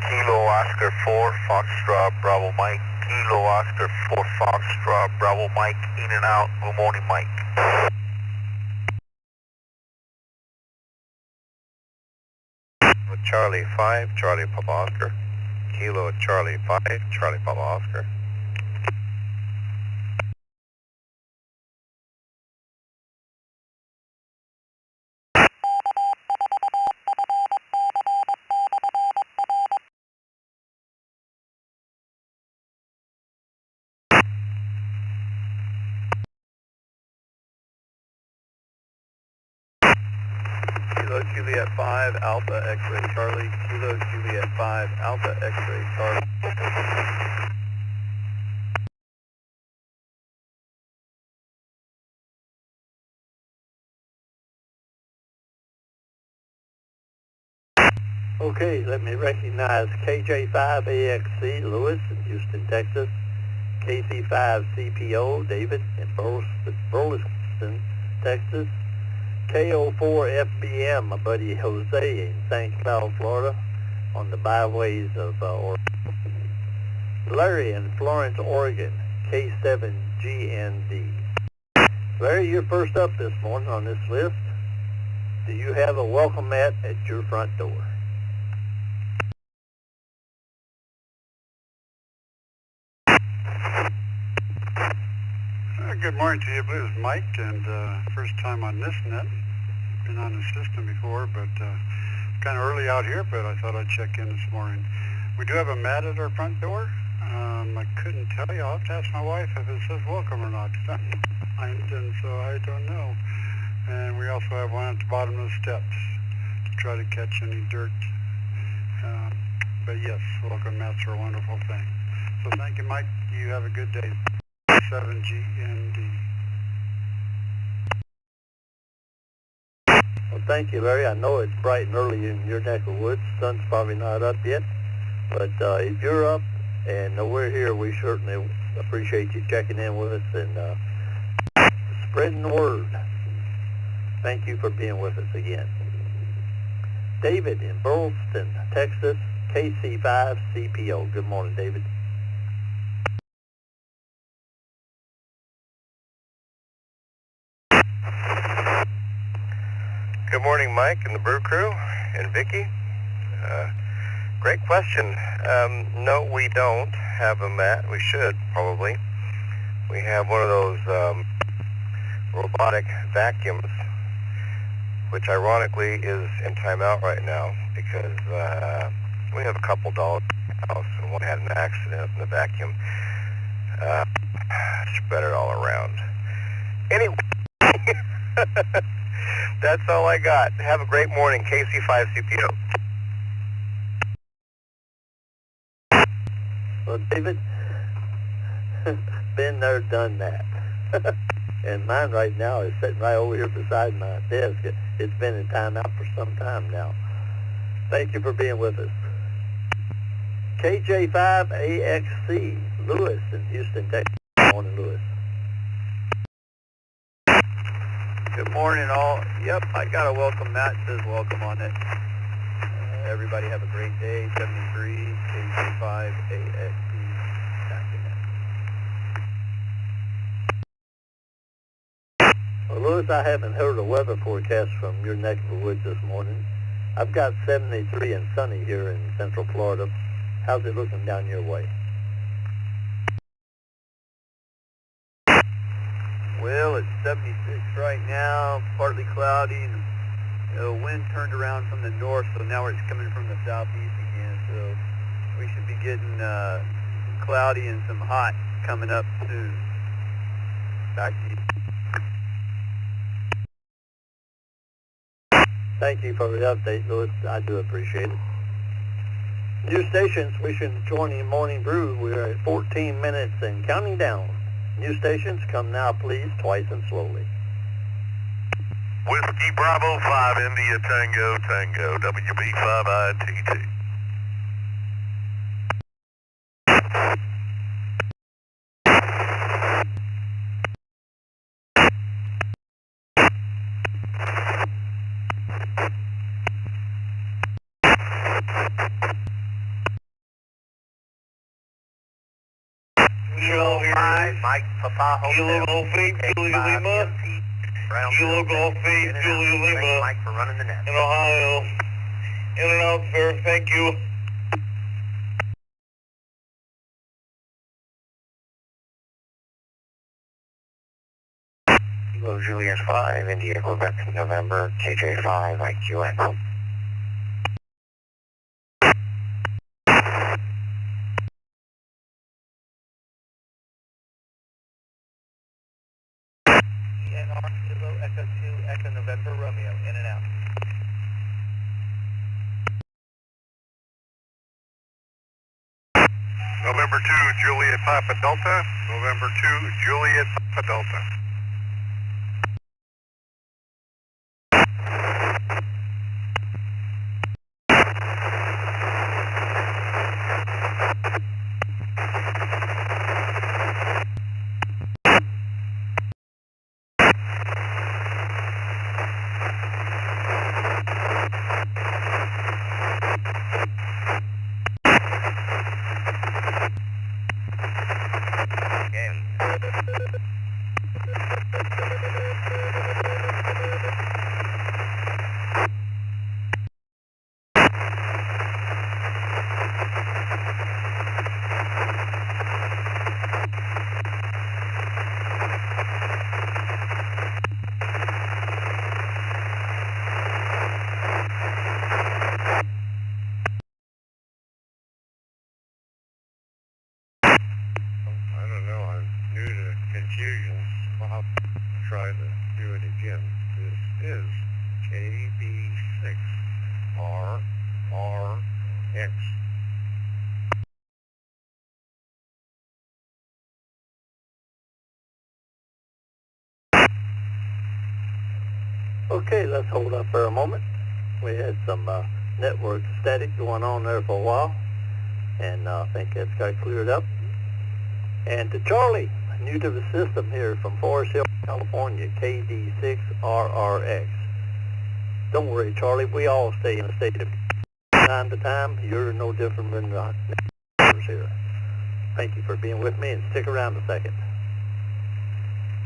Kilo Oscar 4, Foxtrot, Bravo Mike. Kilo Oscar 4, Foxtrot, Bravo Mike. In and out. Good morning, Mike. Charlie 5, Charlie Papa Oscar. Kilo Charlie 5, Charlie Papa Oscar. Kilo Juliet 5, Alpha X-Ray Charlie. Kilo Juliet 5, Alpha X-Ray Charlie. Okay, let me recognize KJ5AXC, Lewis in Houston, Texas. KC5CPO, David in Burleson, Texas. KO4FBM, my buddy Jose in St. Cloud, Florida, on the byways of Oregon. Larry in Florence, Oregon, K7GND. Larry, you're first up this morning on this list. Do you have a welcome mat at your front door? Good morning to you. This is Mike, and first time on this net. Been on the system before, but kind of early out here, but I thought I'd check in this morning. We do have a mat at our front door. I couldn't tell you. I'll have to ask my wife if it says welcome or not. And so I don't know. And we also have one at the bottom of the steps to try to catch any dirt. But yes, welcome mats are a wonderful thing. So thank you, Mike. You have a good day. 7GND. Well, thank you, Larry. I know it's bright and early in your neck of woods. Sun's probably not up yet. But if you're up and we're here, we certainly appreciate you checking in with us and spreading the word. Thank you for being with us again. David in Burleson, Texas, KC5CPO. Good morning, David. Good morning, Mike and the Brew Crew and Vicky. Great question. No, we don't have a mat. We should, probably. We have one of those robotic vacuums, which ironically is in timeout right now because we have a couple dogs in the house and one had an accident in the vacuum. Spread it all around. Anyway, That's all I got. Have a great morning, KC5CPO. Well, David, been there, done that. And mine right now is sitting right over here beside my desk. It's been in timeout for some time now. Thank you for being with us. KJ5AXC, Lewis in Houston, Texas. Good morning, Lewis. Good morning, all. Yep, I got a welcome mat. It says welcome on it. Everybody have a great day. 73 KJ5AXC. Well, Lewis, I haven't heard a weather forecast from your neck of the woods this morning. I've got 73 and sunny here in Central Florida. How's it looking down your way? Well, it's 76 right now, partly cloudy, and the wind turned around from the north, so now it's coming from the southeast again, so we should be getting cloudy and some hot coming up soon. Back to you. Thank you for the update, Lewis. I do appreciate it. New stations wishing to join the Morning Brew. We're at 14 minutes and counting down. New stations, come now, please, twice and slowly. Whiskey Bravo 5 India Tango Tango WB5ITT. Kilo 5, Mike Papa Hotel. Kilo Golf 8, Julia Lima. Kilo Golf 8, Julia Lima. Mike for running the net. In Ohio. In and out, sir. Thank you. Kilo Juliet 5, India, Quebec, November, KJ5, IQN. Kilo Echo 2, Echo November, Romeo, in and out. November 2, Juliet Papa Delta. November 2, Juliet Papa Delta. confusion. I'll have to try to do it again. This is KB6RRX. Okay, let's hold up for a moment. We had some network static going on there for a while, and I think that's got cleared up. And to Charlie, new to the system here from Forest Hill, California, KD6RRX. Don't worry, Charlie, we all stay in a state of time to time. You're no different than the neighbors here. Thank you for being with me, and stick around a second.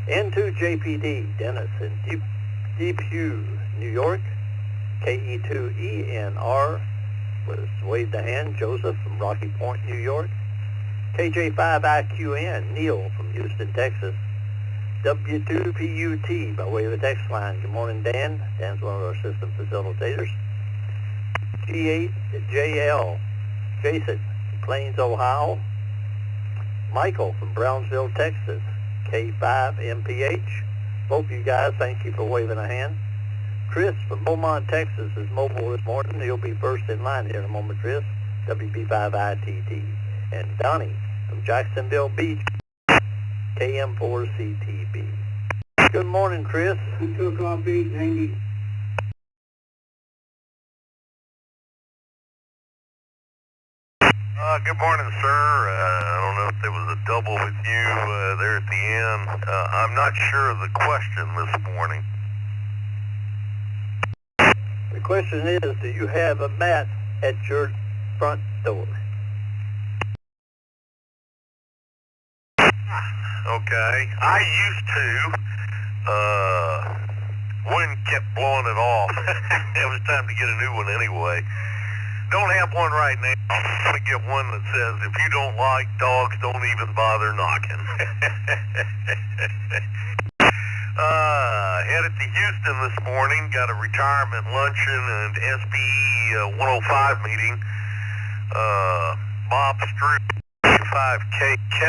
N2JPD, Dennis in Deep New York, KE2ENR was waved a hand, Joseph from Rocky Point, New York, KJ5IQN, Neil from Houston, Texas, W2PUT by way of the text line. Good morning, Dan. Dan's one of our system facilitators. G8JL, Jason from Plains, Ohio, Michael from Brownsville, Texas, K5MPH. Both of you guys, thank you for waving a hand. Chris from Beaumont, Texas is mobile this morning. He'll be first in line here in a moment, Chris. WP5ITT. And Donnie from Jacksonville Beach, KM4CTB. Good morning, Chris. 2 o'clock beat, 90. Good morning, sir. I don't know if there was a double with you there at the end. I'm not sure of the question this morning. The question is, do you have a mat at your front door? Okay. I used to. Wind kept blowing it off. It was time to get a new one anyway. Don't have one right now. I'm going to get one that says, if you don't like dogs, don't even bother knocking. Headed to Houston this morning. Got a retirement luncheon and SPE 105 meeting. Bob Street, 5KK,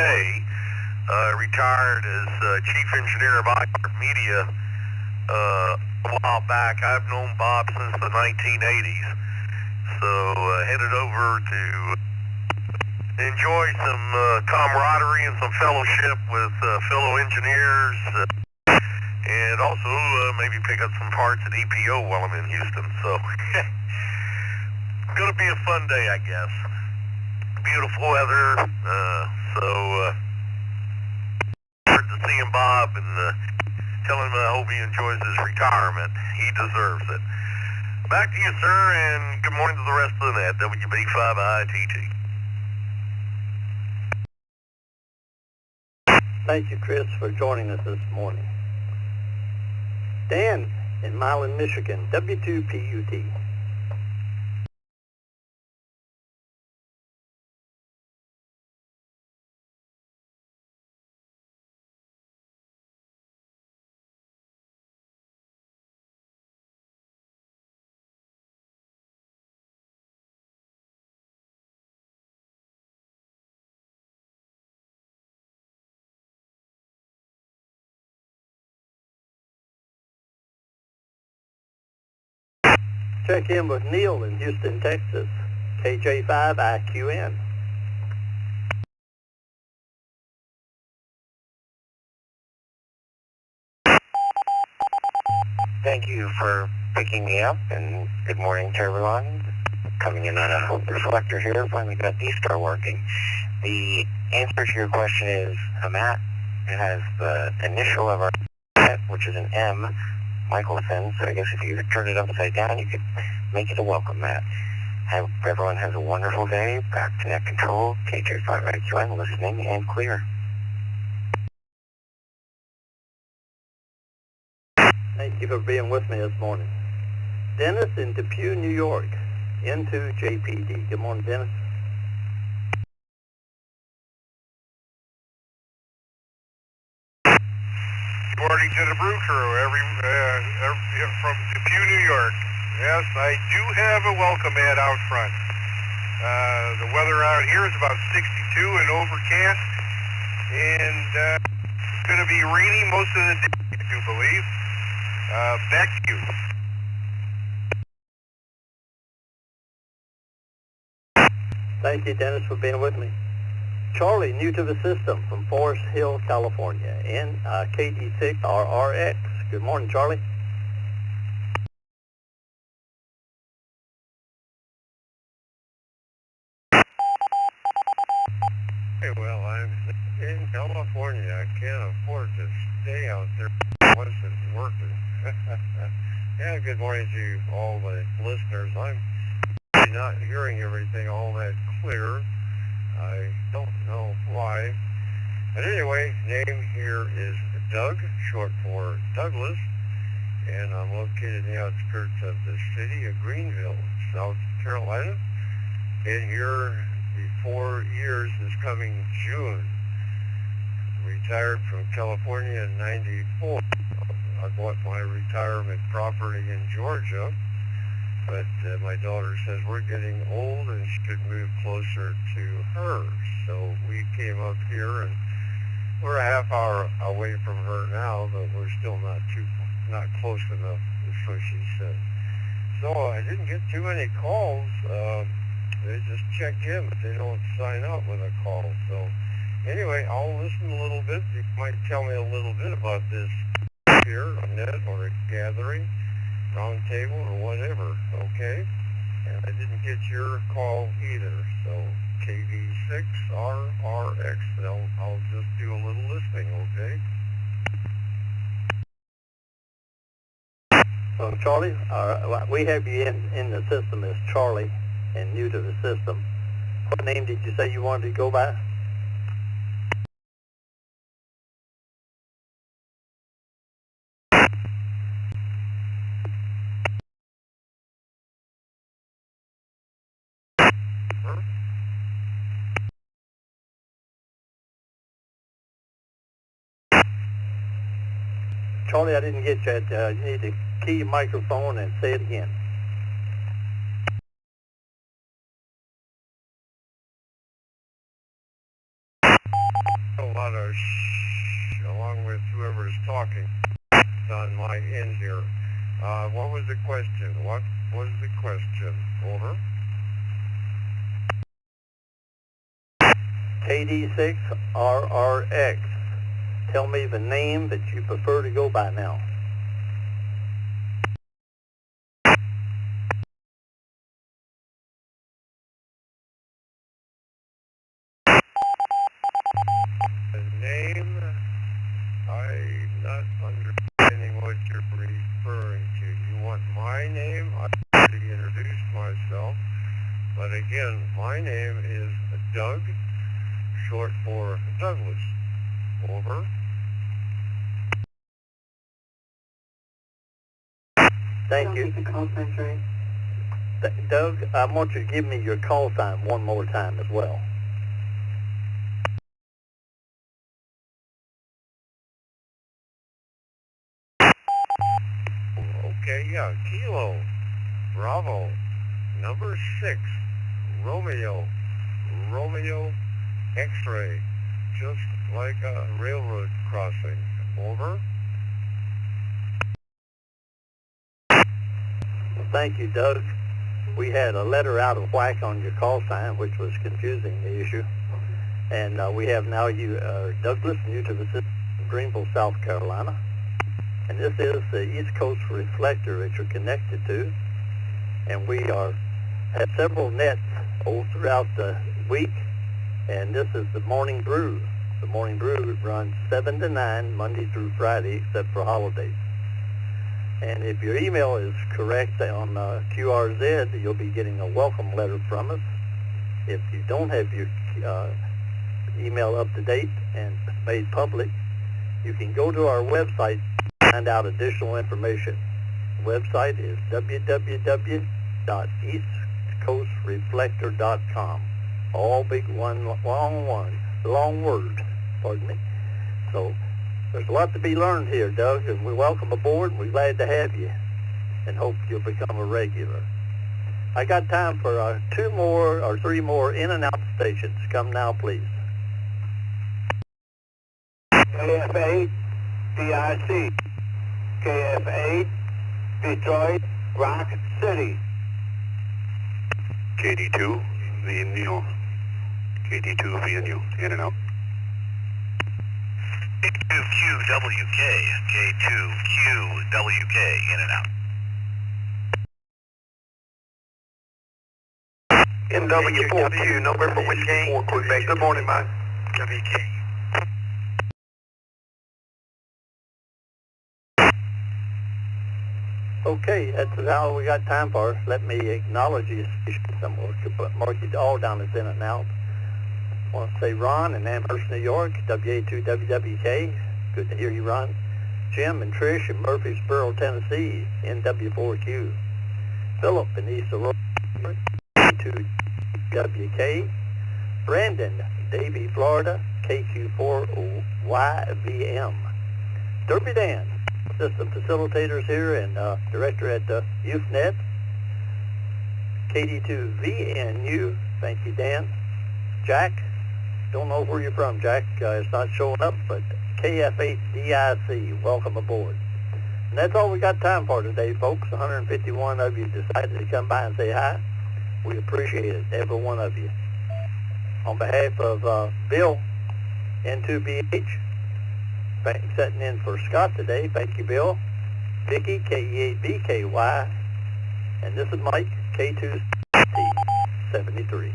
retired as Chief Engineer of iHeart Media a while back. I've known Bob since the 1980s. So headed over to enjoy some camaraderie and some fellowship with fellow engineers, and also maybe pick up some parts at EPO while I'm in Houston. So gonna be a fun day, I guess. Beautiful weather, so hard to see him, Bob, and tell him I hope he enjoys his retirement. He deserves it. Back to you, sir, and good morning to the rest of the net, WB5ITT. Thank you, Chris, for joining us this morning. Dan in Milan, Michigan, W2PUT. Check in with Neil in Houston, Texas, KJ5IQN. Thank you for picking me up, and good morning to everyone. Coming in on a reflector here, finally got D-Star working. The answer to your question is a mat. It has the initial of our mat, which is an M, Michelson, so I guess if you turn it upside down, you could make it a welcome mat. Hope everyone has a wonderful day. Back to net control, KJ5IQN, listening and clear. Thank you for being with me this morning. Dennis in Depew, New York, into JPD. Good morning, Dennis. Good morning to the Brew Crew, from Depew, New York. Yes, I do have a welcome mat out front. The weather out here is about 62 and overcast, and it's going to be rainy most of the day, I do believe. Back to you. Thank you, Dennis, for being with me. Charlie, new to the system from Forest Hill, California, in KD6RRX. Good morning, Charlie. Hey, well, I'm in California. I can't afford to stay out there once it's working. Yeah, good morning to all the listeners. I'm really not hearing everything all that clear. I don't know why. But anyway, name here is Doug, short for Douglas, and I'm located in the outskirts of the city of Greenville, South Carolina. Been here 4 years this coming June. Retired from California in '94. I bought my retirement property in Georgia, but my daughter says we're getting old and should move closer to her. So we came up here, and we're a half hour away from her now, but we're still not close enough to so she said. So I didn't get too many calls. They just check in, but they don't sign up with a call. So anyway, I'll listen a little bit. You might tell me a little bit about this here, a net or a gathering, round table or whatever, okay? And I didn't get your call either, so KD6RRX, I'll just do a little listening, okay? So Charlie, we have you in the system as Charlie and new to the system. What name did you say you wanted to go by? Charlie, I didn't get you. You need to key your microphone and say it again. A lot of along with whoever is talking on my end here. What was the question? What was the question? Over. KD6RRX. Tell me the name that you prefer to go by now. The name, I'm not understanding what you're referring to. You want my name? I already introduced myself. But again, my name is Doug, short for Douglas. Over. Thank you. Doug, I want you to give me your call sign one more time as well. Okay, yeah, Kilo, Bravo, number 6, Romeo, X-ray, just like a railroad crossing. Over. Thank you, Doug. We had a letter out of whack on your call sign, which was confusing the issue. And we have now you, Douglas, new to the system, Greenville, South Carolina. And this is the East Coast reflector that you're connected to. And we have several nets all throughout the week. And this is the Morning Brew. The Morning Brew runs 7 to 9, Monday through Friday, except for holidays. And if your email is correct on QRZ, you'll be getting a welcome letter from us. If you don't have your email up to date and made public, you can go to our website to find out additional information. The website is www.eastcoastreflector.com. All big long word, pardon me. So there's a lot to be learned here, Doug, and we welcome aboard. We're glad to have you and hope you'll become a regular. I got time for 2 more or 3 more in and out stations. Come now, please. KF8, DIC. KF8, Detroit, Rock City. KD2, VNU. KD2, VNU, in and out. K2QWK, K2QWK, in and out. NW42, November Whiskey 4, Quebec. Good morning, Mike. WK. Okay, that's all we got time for. Let me acknowledge you. Mark you all down as in and out. I want to say Ron in Amherst, New York, WA2WWK. Good to hear you, Ron. Jim and Trish in Murfreesboro, Tennessee, NW4Q. Philip in East Aurora, WK. Brandon, Davie, Florida, KQ4YVM. Derby Dan, system facilitators here and director at YouthNet. KD2VNU, thank you, Dan. Jack, don't know where you're from, Jack. It's not showing up, but KF8DIC, welcome aboard. And that's all we got time for today, folks. 151 of you decided to come by and say hi. We appreciate it, every one of you. On behalf of Bill, N2BH, setting in for Scott today, thank you, Bill. Vicky, KE8VKY, and this is Mike, K2T73.